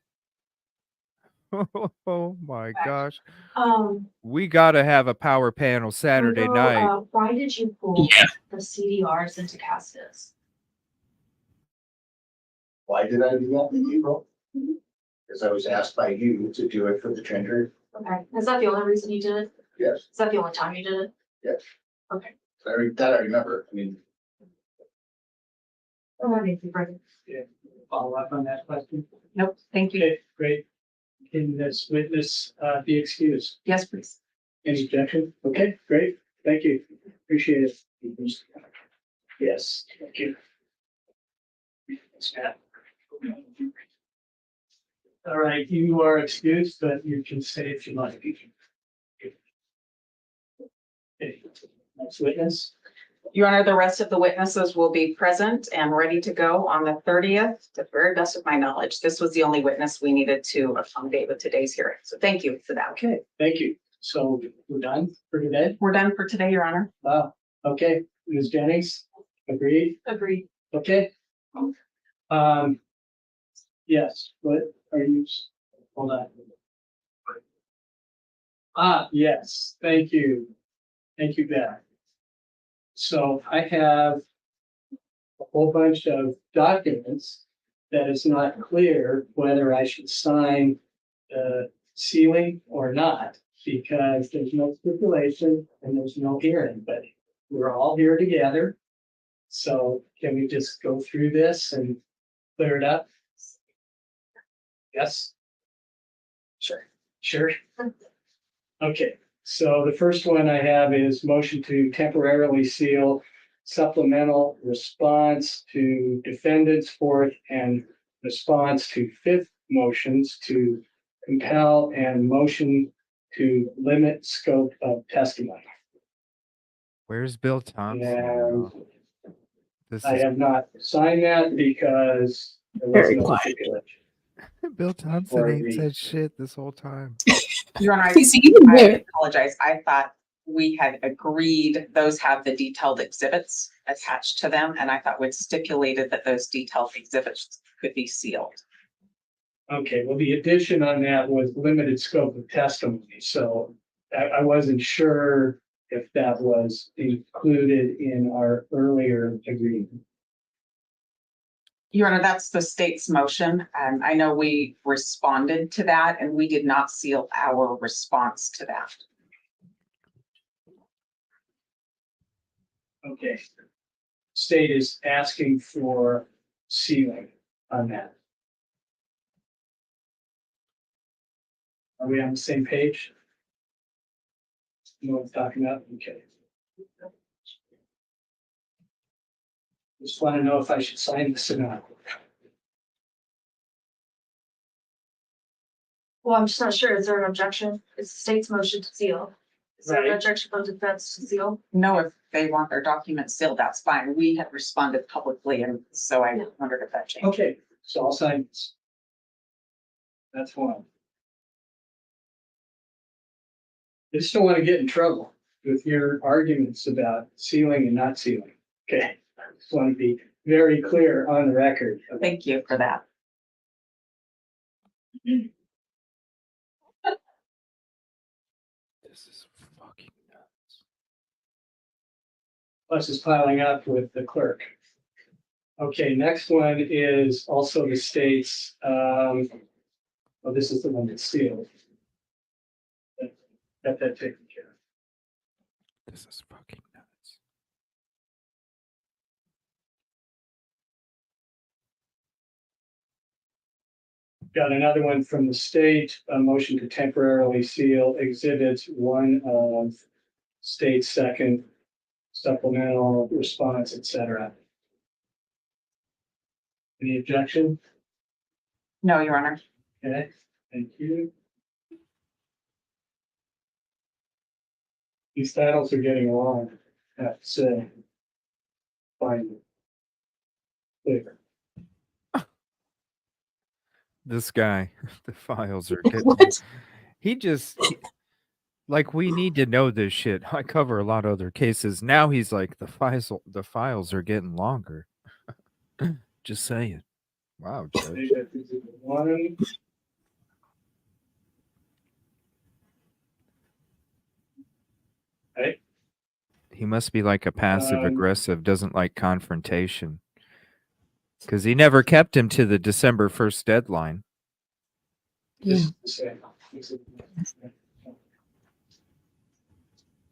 Oh my gosh. We gotta have a power panel Saturday night. Why did you pull Yeah. the CDRs into Castus? why did I do that in April? Because I was asked by you to do it for the tender. Okay, is that the only reason you did it? Yes, Is that the only time you did it? yes. Okay. That I remember. I mean, Thank you, Brendan. Follow up on that question? Nope, thank you. Okay, great. Can this witness be excused? Yes, please. Any objection? Okay, great. Thank you. Appreciate it. Yes, thank you. All right, you are excused, but you can stay if you like. Okay, next witness. Your Honor, the rest of the witnesses will be present and ready to go on the 30th, to the very best of my knowledge. This was the only witness we needed to accommodate with today's hearing. So thank you for that. Okay, thank you. So we're done for today? We're done for today, Your Honor. Okay, Ms. Jennings, agreed? Agreed. Okay. Yes, what are you, hold on. Yes, thank you. Thank you, Beth. So I have a whole bunch of documents that it's not clear whether I should sign the sealing or not, because there's no stipulation and there's no hearing, but we're all here together. So can we just go through this and clear it up? Yes? Sure. Sure. Okay, so the first one I have is motion to temporarily seal supplemental response to defendant's fourth and response to fifth motions to compel and motion to limit scope of testimony. Where's Bill Thompson? And y'all? This I is have not signed that because there was Very no quiet. stipulation. Bill Thompson Or ain't the- said shit this whole time. Your Honor, See, even I there, apologize. I thought we had agreed, those have the detailed exhibits attached to them, and I thought we'd stipulated that those detailed exhibits could be sealed. Okay, well, the addition on that was limited scope of testimony, so I wasn't sure if that was included in our earlier agreement. Your Honor, that's the state's motion. I know we responded to that, and we did not seal our response to that. Okay. State is asking for sealing on that. Are we on the same page? You know what I'm talking about? Okay. Just want to know if I should sign this or not. Well, I'm just not sure. Is there an objection? It's the state's motion to seal. Is there an Right. objection from defense to seal? No, if they want their documents sealed, that's fine. We had responded publicly, and so I Yeah. wondered if that changed. Okay, so I'll sign this. That's one. I just don't want to get in trouble with your arguments about sealing and not sealing. Okay, I just want to be very clear on the record. Thank you for that. This is fucking nuts. Plus is piling up with the clerk. Okay, next one is also the state's, oh, this is the one that's sealed. Got that taken care of. This is fucking nuts. Got another one from the state, a motion to temporarily seal exhibits one of state second supplemental response, et cetera. Any objection? No, Your Honor. Okay, thank you. These titles are getting long, I have to say. Fine. Clear. This guy, the files are getting. What? Like we need to know this shit. I cover a lot of other cases. Now he's like the files are getting longer. Just saying. Wow, Judge. Okay, that is exhibit one. Okay, He must be like a passive Um, aggressive, doesn't like confrontation. Because he never kept him to the December 1st deadline. Yeah. this is the same. Exhibit one.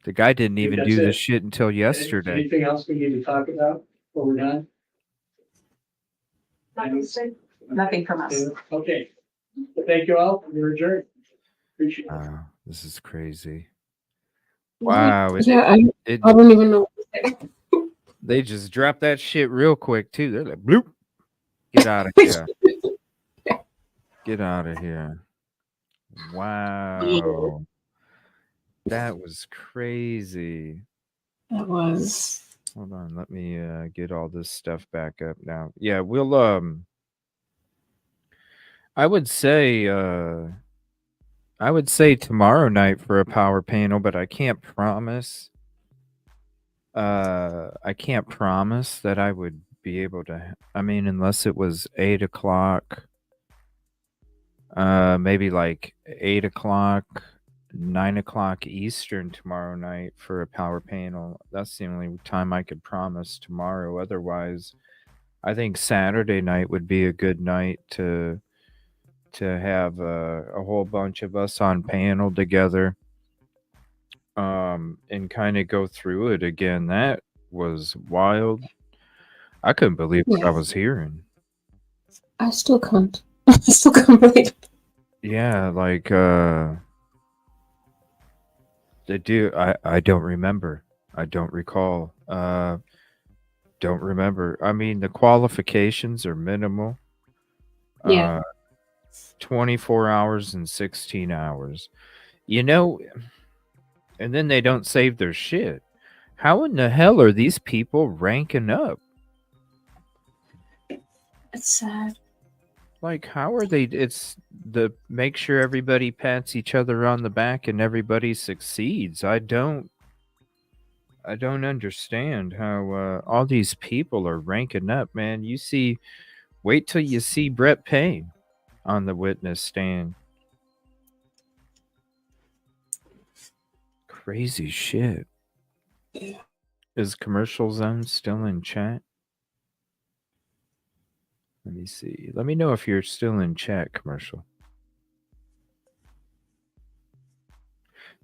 The guy didn't think even that's do it. this shit until yesterday. Anything else we need to talk about before we're done? Nothing from us. Okay, thank you all, we're adjourned. Appreciate it. Wow, this is crazy. Wow, Yeah, it, I don't even know. they just dropped that shit real quick too. They're like, bloop, get out of here, get out of here. Wow, that was crazy. That was. Hold on, let me get all this stuff back up now. Yeah, we'll I would say tomorrow night for a power panel, but I can't promise. I can't promise that I would be able to. I mean, unless it was 8 o'clock, maybe like 8 o'clock, 9 o'clock Eastern tomorrow night for a power panel. That's the only time I could promise tomorrow. Otherwise, I think Saturday night would be a good night to have a whole bunch of us on panel together. And kind of go through it again. That was wild. I couldn't believe what I Yeah. was hearing. I still can't. I still can't believe it. Yeah, like they do. I don't remember. I don't recall. Don't remember. I mean, the qualifications are minimal. Yeah. 24 hours and 16 hours. You know, and then they don't save their shit. How in the hell are these people ranking up? It's sad. Like, how are they? It's the make sure everybody pats each other on the back and everybody succeeds. I don't understand how all these people are ranking up, man. Wait till you see Brett Payne on the witness stand. Crazy shit. Yeah. Is Commercial Zone still in chat? Let me see. Let me know if you're still in chat, Commercial.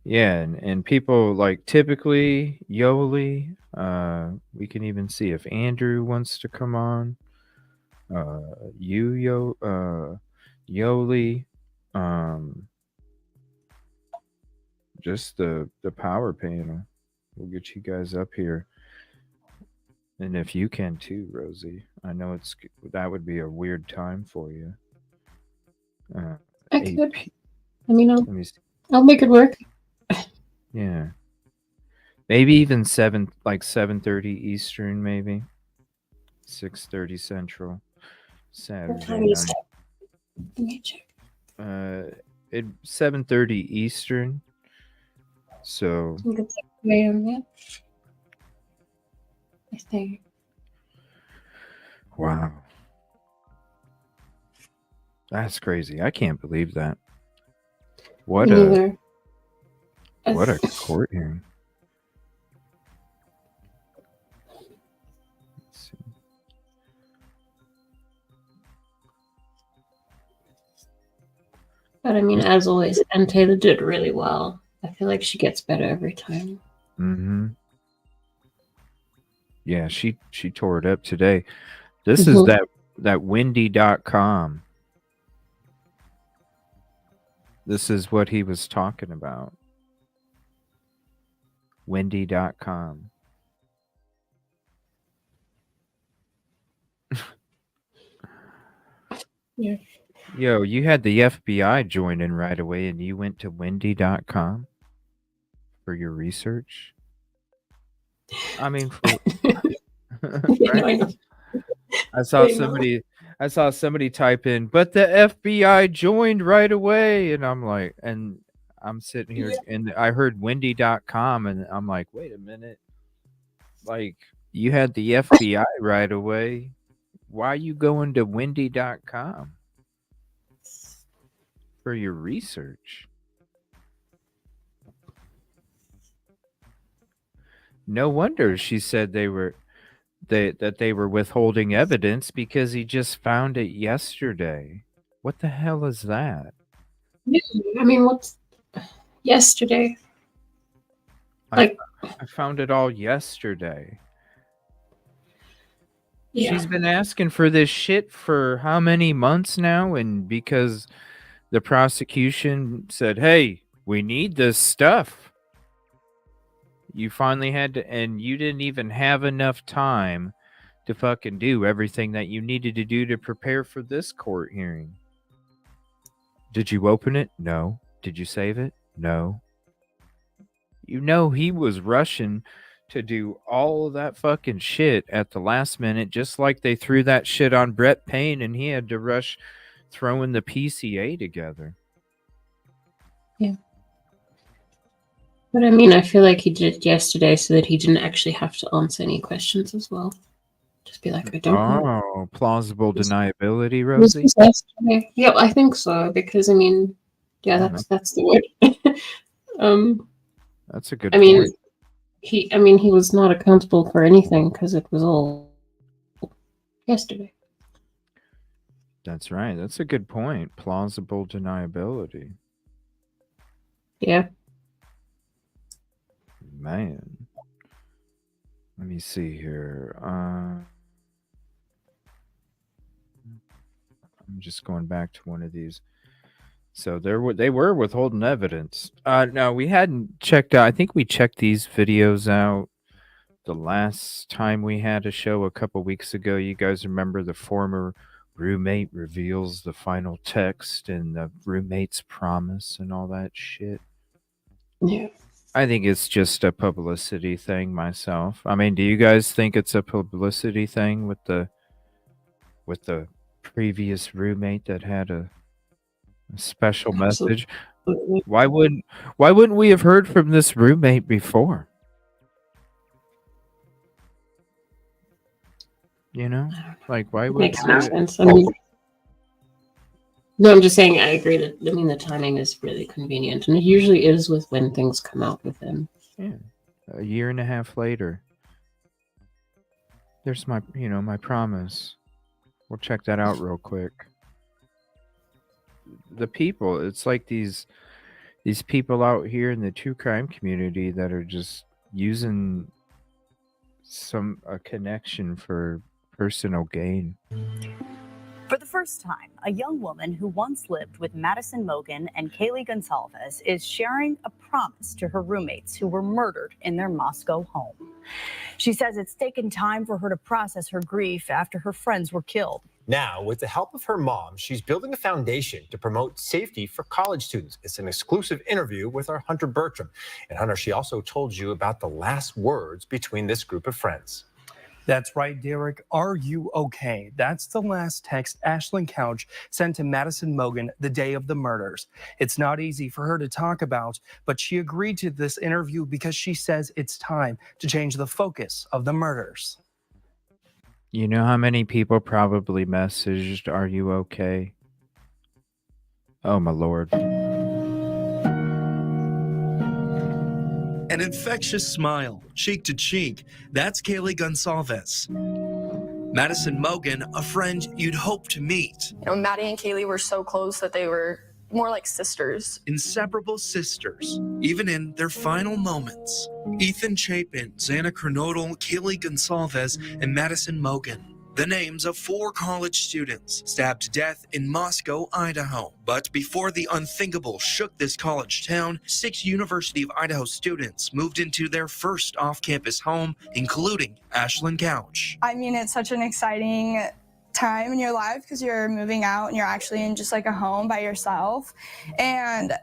Yeah, and people like typically Yoli. We can even see if Andrew wants to come on. Yoli. Just the power panel. We'll get you guys up here. And if you can too, Rosie. I know that would be a weird time for you. I 8 could. p- Let me know. Let me see. I'll make it work. Yeah. Maybe even 7:30 Eastern, maybe 6:30 Central. What Saturday time is night. it? Let me check. It 7:30 Eastern. So I think it's 6 a.m. Yeah. I think. wow. That's crazy. I can't believe that. What Me a neither. what a court hearing. Let's see. But I mean, as always, and Taylor did really well. I feel like she gets better every time. Mm-hmm. Yeah, she tore it up today. This is that windy.com. This is what he was talking about. Windy.com. Yeah. Yo, you had the FBI join in right away and you went to windy.com for your research? I mean, for, right? I saw somebody type in, but the FBI joined right away. And I'm like, and I'm sitting here and I heard windy.com and I'm like, wait a minute. Like, you had the FBI right away. Why are you going to windy.com for your research? No wonder she said they were withholding evidence because he just found it yesterday. What the hell is that? Yeah, I mean, what's yesterday? I found it all yesterday. Yeah. She's been asking for this shit for how many months now? And because the prosecution said, hey, we need this stuff. You finally had to, and you didn't even have enough time to fucking do everything that you needed to do to prepare for this court hearing. Did you open it? No. Did you save it? No. You know he was rushing to do all of that fucking shit at the last minute, just like they threw that shit on Brett Payne and he had to rush throwing the PCA together. Yeah. But I mean, I feel like he did it yesterday so that he didn't actually have to answer any questions as well. Just be like, I don't know. Oh, plausible deniability, Was Rosie? this yesterday? Yeah, I think so, because I mean, yeah, that's the word. That's a good I mean, point. he was not accountable for anything because it was all yesterday. That's right. That's a good point. Plausible deniability. Yeah. Man. Let me see here. I'm just going back to one of these. So they were withholding evidence. No, we hadn't checked out. I think we checked these videos out the last time we had a show a couple weeks ago. You guys remember the former roommate reveals the final text and the roommate's promise and all that shit? Yeah. I think it's just a publicity thing myself. I mean, do you guys think it's a publicity thing with the previous roommate that had a special message? Absolutely. Why wouldn't we have heard from this roommate before? You know? Like, why would Makes no sense. I mean, no, I'm just saying I agree that I mean the timing is really convenient, and it usually is with when things come out with him. Yeah. A year and a half later. There's my my promise. We'll check that out real quick. The people, it's like these people out here in the true crime community that are just using a connection for personal gain. For the first time, a young woman who once lived with Madison Mogen and Kaylee Gonsalves is sharing a promise to her roommates who were murdered in their Moscow home. She says it's taken time for her to process her grief after her friends were killed. Now, with the help of her mom, she's building a foundation to promote safety for college students. It's an exclusive interview with our Hunter Bertram. And Hunter, she also told you about the last words between this group of friends. That's right, Derek. Are you okay? That's the last text Ashlyn Couch sent to Madison Mogen the day of the murders. It's not easy for her to talk about, but she agreed to this interview because she says it's time to change the focus of the murders. You know how many people probably messaged, "Are you okay?" Oh, my Lord. An infectious smile, cheek to cheek. That's Kaylee Gonsalves. Madison Mogen, a friend you'd hope to meet. You know, Maddie and Kaylee were so close that they were more like sisters. Inseparable sisters, even in their final moments. Ethan Chapin, Xana Kernodle, Kaylee Gonsalves, and Madison Mogan. The names of 4 college students stabbed to death in Moscow, Idaho. But before the unthinkable shook this college town, 6 University of Idaho students moved into their first off-campus home, including Ashlyn Couch. I mean, it's such an exciting time in your life because you're moving out and you're actually in just like a home by yourself. And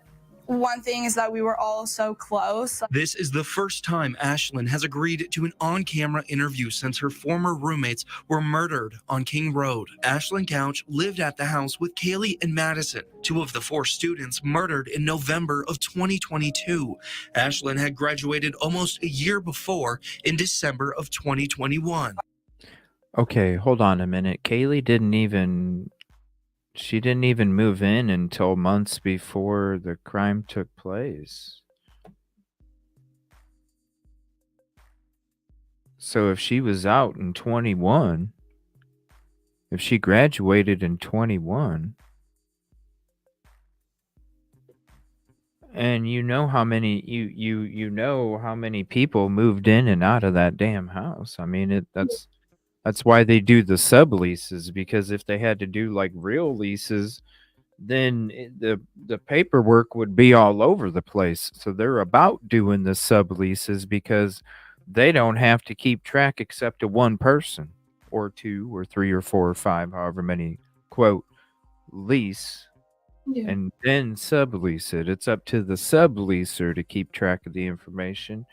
one thing is that we were all so close. This is the first time Ashlyn has agreed to an on-camera interview since her former roommates were murdered on King Road. Ashlyn Couch lived at the house with Kaylee and Madison, 2 of the 4 students murdered in November of 2022. Ashlyn had graduated almost a year before in December of 2021. Okay, hold on a minute. Kaylee didn't even move in until months before the crime took place. So if she was out in 21, if she graduated in 21, and you know how many people moved in and out of that damn house. I mean, that's why they do the subleases, because if they had to do like real leases, then the paperwork would be all over the place. So they're about doing the subleases because they don't have to keep track except to one person or 2 or 3 or 4 or 5, however many, quote, lease, and then sublease it. It's up to the subleaser to keep track of the information.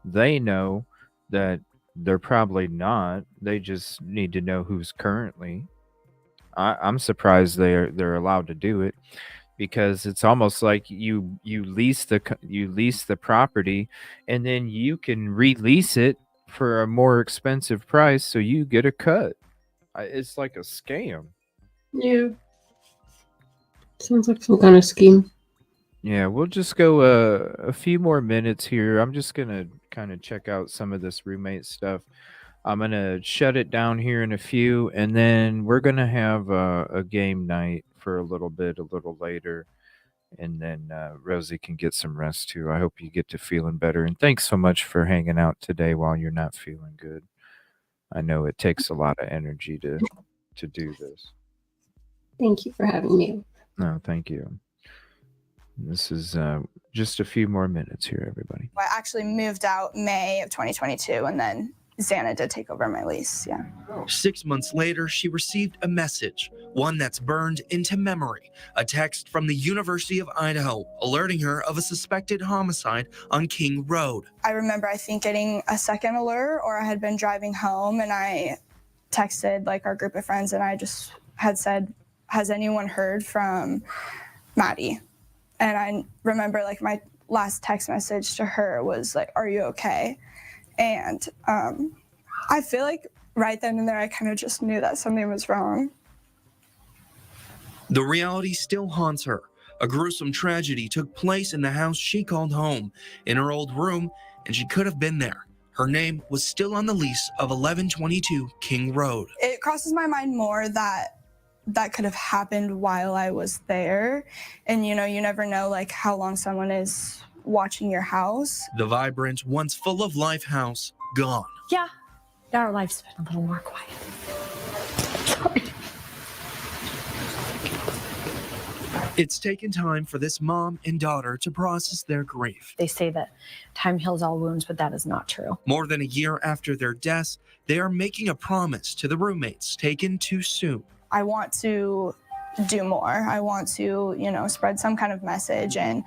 They know that they're probably not. They just need to know who's currently. I'm surprised they're allowed to do it, because it's almost like you lease the property and then you can release it for a more expensive price, so you get a cut. It's like a scam. Yeah. Sounds like some kind of scheme. Yeah, we'll just go a few more minutes here. I'm just going to kind of check out some of this roommate stuff. I'm going to shut it down here in a few, and then we're going to have a game night for a little later. And then Rosie can get some rest too. I hope you get to feeling better. And thanks so much for hanging out today while you're not feeling good. I know it takes a lot of energy to do this. Thank you for having me. No, thank you. This is just a few more minutes here, everybody. I actually moved out May of 2022, and then Xana did take over my lease. Yeah. 6 months later, she received a message, one that's burned into memory, a text from the University of Idaho alerting her of a suspected homicide on King Road. I remember, I think, getting a second alert, or I had been driving home and I texted like our group of friends, and I just had said, has anyone heard from Maddie? And I remember like my last text message to her was like, are you okay? And I feel like right then and there, I kind of just knew that something was wrong. The reality still haunts her. A gruesome tragedy took place in the house she called home, in her old room, and she could have been there. Her name was still on the lease of 1122 King Road. It crosses my mind more that could have happened while I was there. And, you know, you never know like how long someone is watching your house. The vibrant, once full of life house, gone. Yeah, our life's been a little more quiet. Sorry. It's taken time for this mom and daughter to process their grief. They say that time heals all wounds, but that is not true. More than a year after their deaths, they are making a promise to the roommates taken too soon. I want to do more. I want to, you know, spread some kind of message and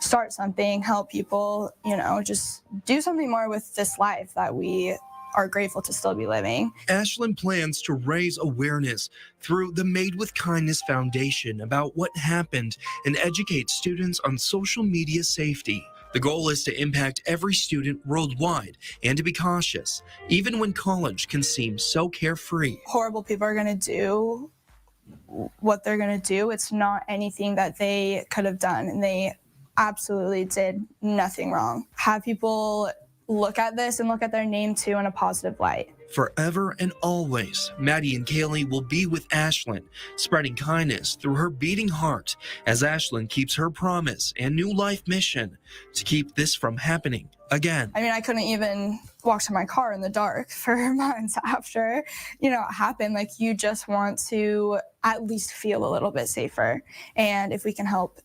start something, help people, you know, just do something more with this life that we are grateful to still be living. Ashlyn plans to raise awareness through the Made with Kindness Foundation about what happened and educate students on social media safety. The goal is to impact every student worldwide and to be cautious, even when college can seem so carefree. Horrible people are going to do what they're going to do. It's not anything that they could have done, and they absolutely did nothing wrong. Have people look at this and look at their name too in a positive light. Forever and always, Maddie and Kaylee will be with Ashlyn, spreading kindness through her beating heart as Ashlyn keeps her promise and new life mission to keep this from happening again. I mean, I couldn't even walk to my car in the dark for months after, it happened. Like, you just want to at least feel a little bit safer. And if we can help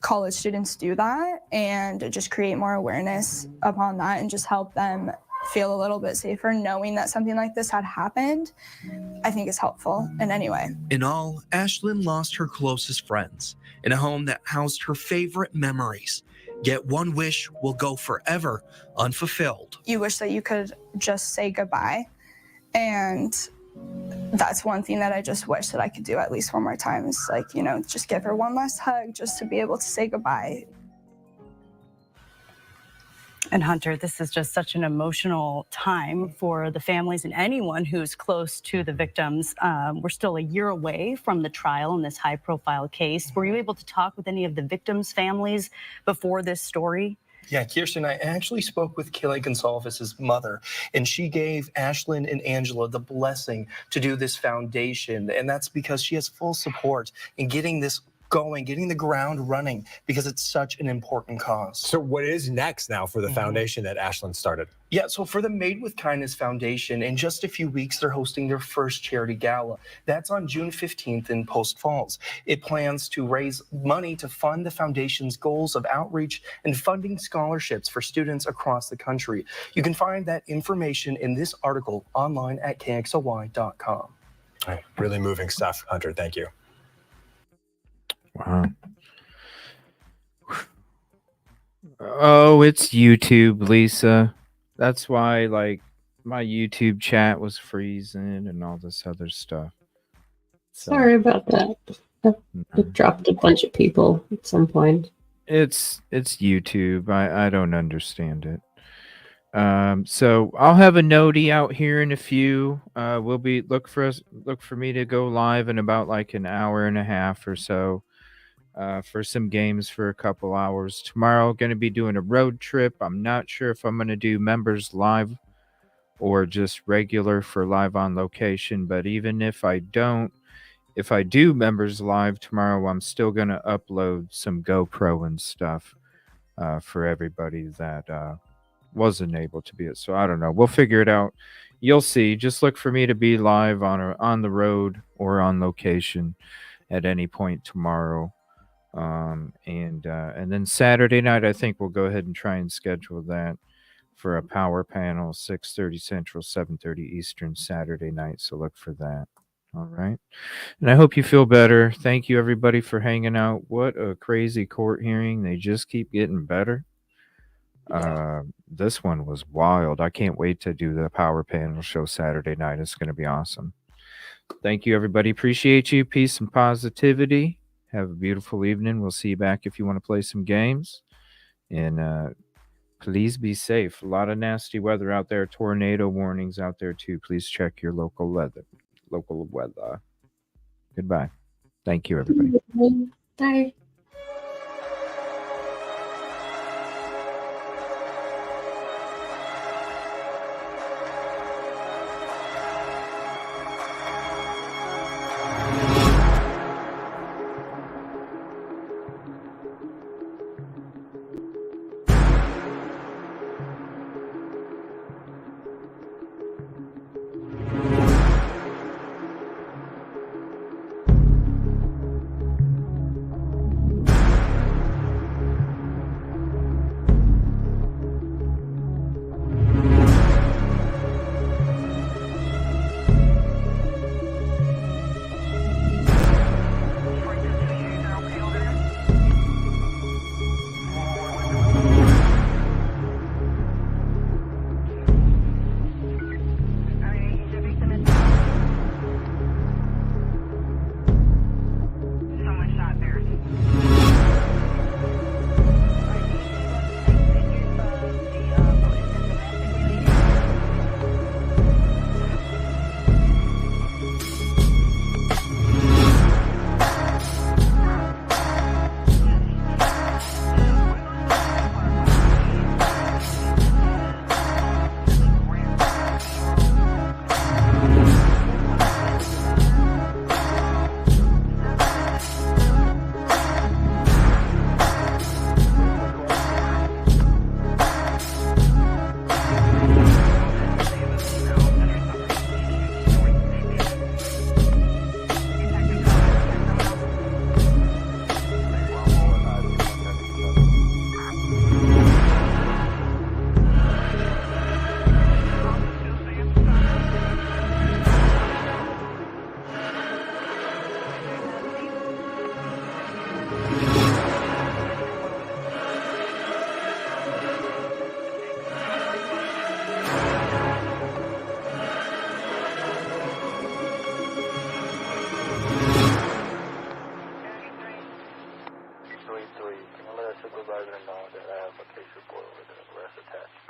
college students do that and just create more awareness upon that and just help them feel a little bit safer knowing that something like this had happened, I think is helpful in any way. In all, Ashlyn lost her closest friends in a home that housed her favorite memories. Yet one wish will go forever unfulfilled. You wish that you could just say goodbye. And that's one thing that I just wish that I could do at least one more time is just give her one last hug just to be able to say goodbye. And Hunter, this is just such an emotional time for the families and anyone who's close to the victims. We're still a year away from the trial in this high-profile case. Were you able to talk with any of the victims' families before this story? Yeah, Kirsten, I actually spoke with Kaylee Gonsalves' mother, and she gave Ashlyn and Angela the blessing to do this foundation. And that's because she has full support in getting this going, getting the ground running, because it's such an important cause. So what is next now for the foundation that Ashlyn started? Yeah, so for the Made with Kindness Foundation, in just a few weeks, they're hosting their first charity gala. That's on June 15th in Post Falls. It plans to raise money to fund the foundation's goals of outreach and funding scholarships for students across the country. You can find that information in this article online at kxly.com. All right, really moving stuff, Hunter. Thank you. Wow. Oh, it's YouTube, Lisa. That's why, my YouTube chat was freezing and all this other stuff. So, Sorry about that. It dropped a bunch of people at some point. It's YouTube. I don't understand it. So I'll have a notey out here in a few. We'll be look for me to go live in about an hour and a half or so. For some games for a couple hours. Tomorrow, going to be doing a road trip. I'm not sure if I'm going to do members live or just regular for live on location. But even if I do members live tomorrow, I'm still going to upload some GoPro and stuff for everybody that wasn't able to be it. So I don't know. We'll figure it out. You'll see. Just look for me to be live on the road or on location at any point tomorrow. And then Saturday night, I think we'll go ahead and try and schedule that for a power panel, 6:30 Central, 7:30 Eastern Saturday night. So look for that. All right. And I hope you feel better. Thank you, everybody, for hanging out. What a crazy court hearing. They just keep getting better. This one was wild. I can't wait to do the power panel show Saturday night. It's going to be awesome. Thank you, everybody. Appreciate you. Peace and positivity. Have a beautiful evening. We'll see you back if you want to play some games. And please be safe. A lot of nasty weather out there. Tornado warnings out there, too. Please check your local weather. Goodbye. Thank you, everybody. Bye. I have a case report with an arrest attached.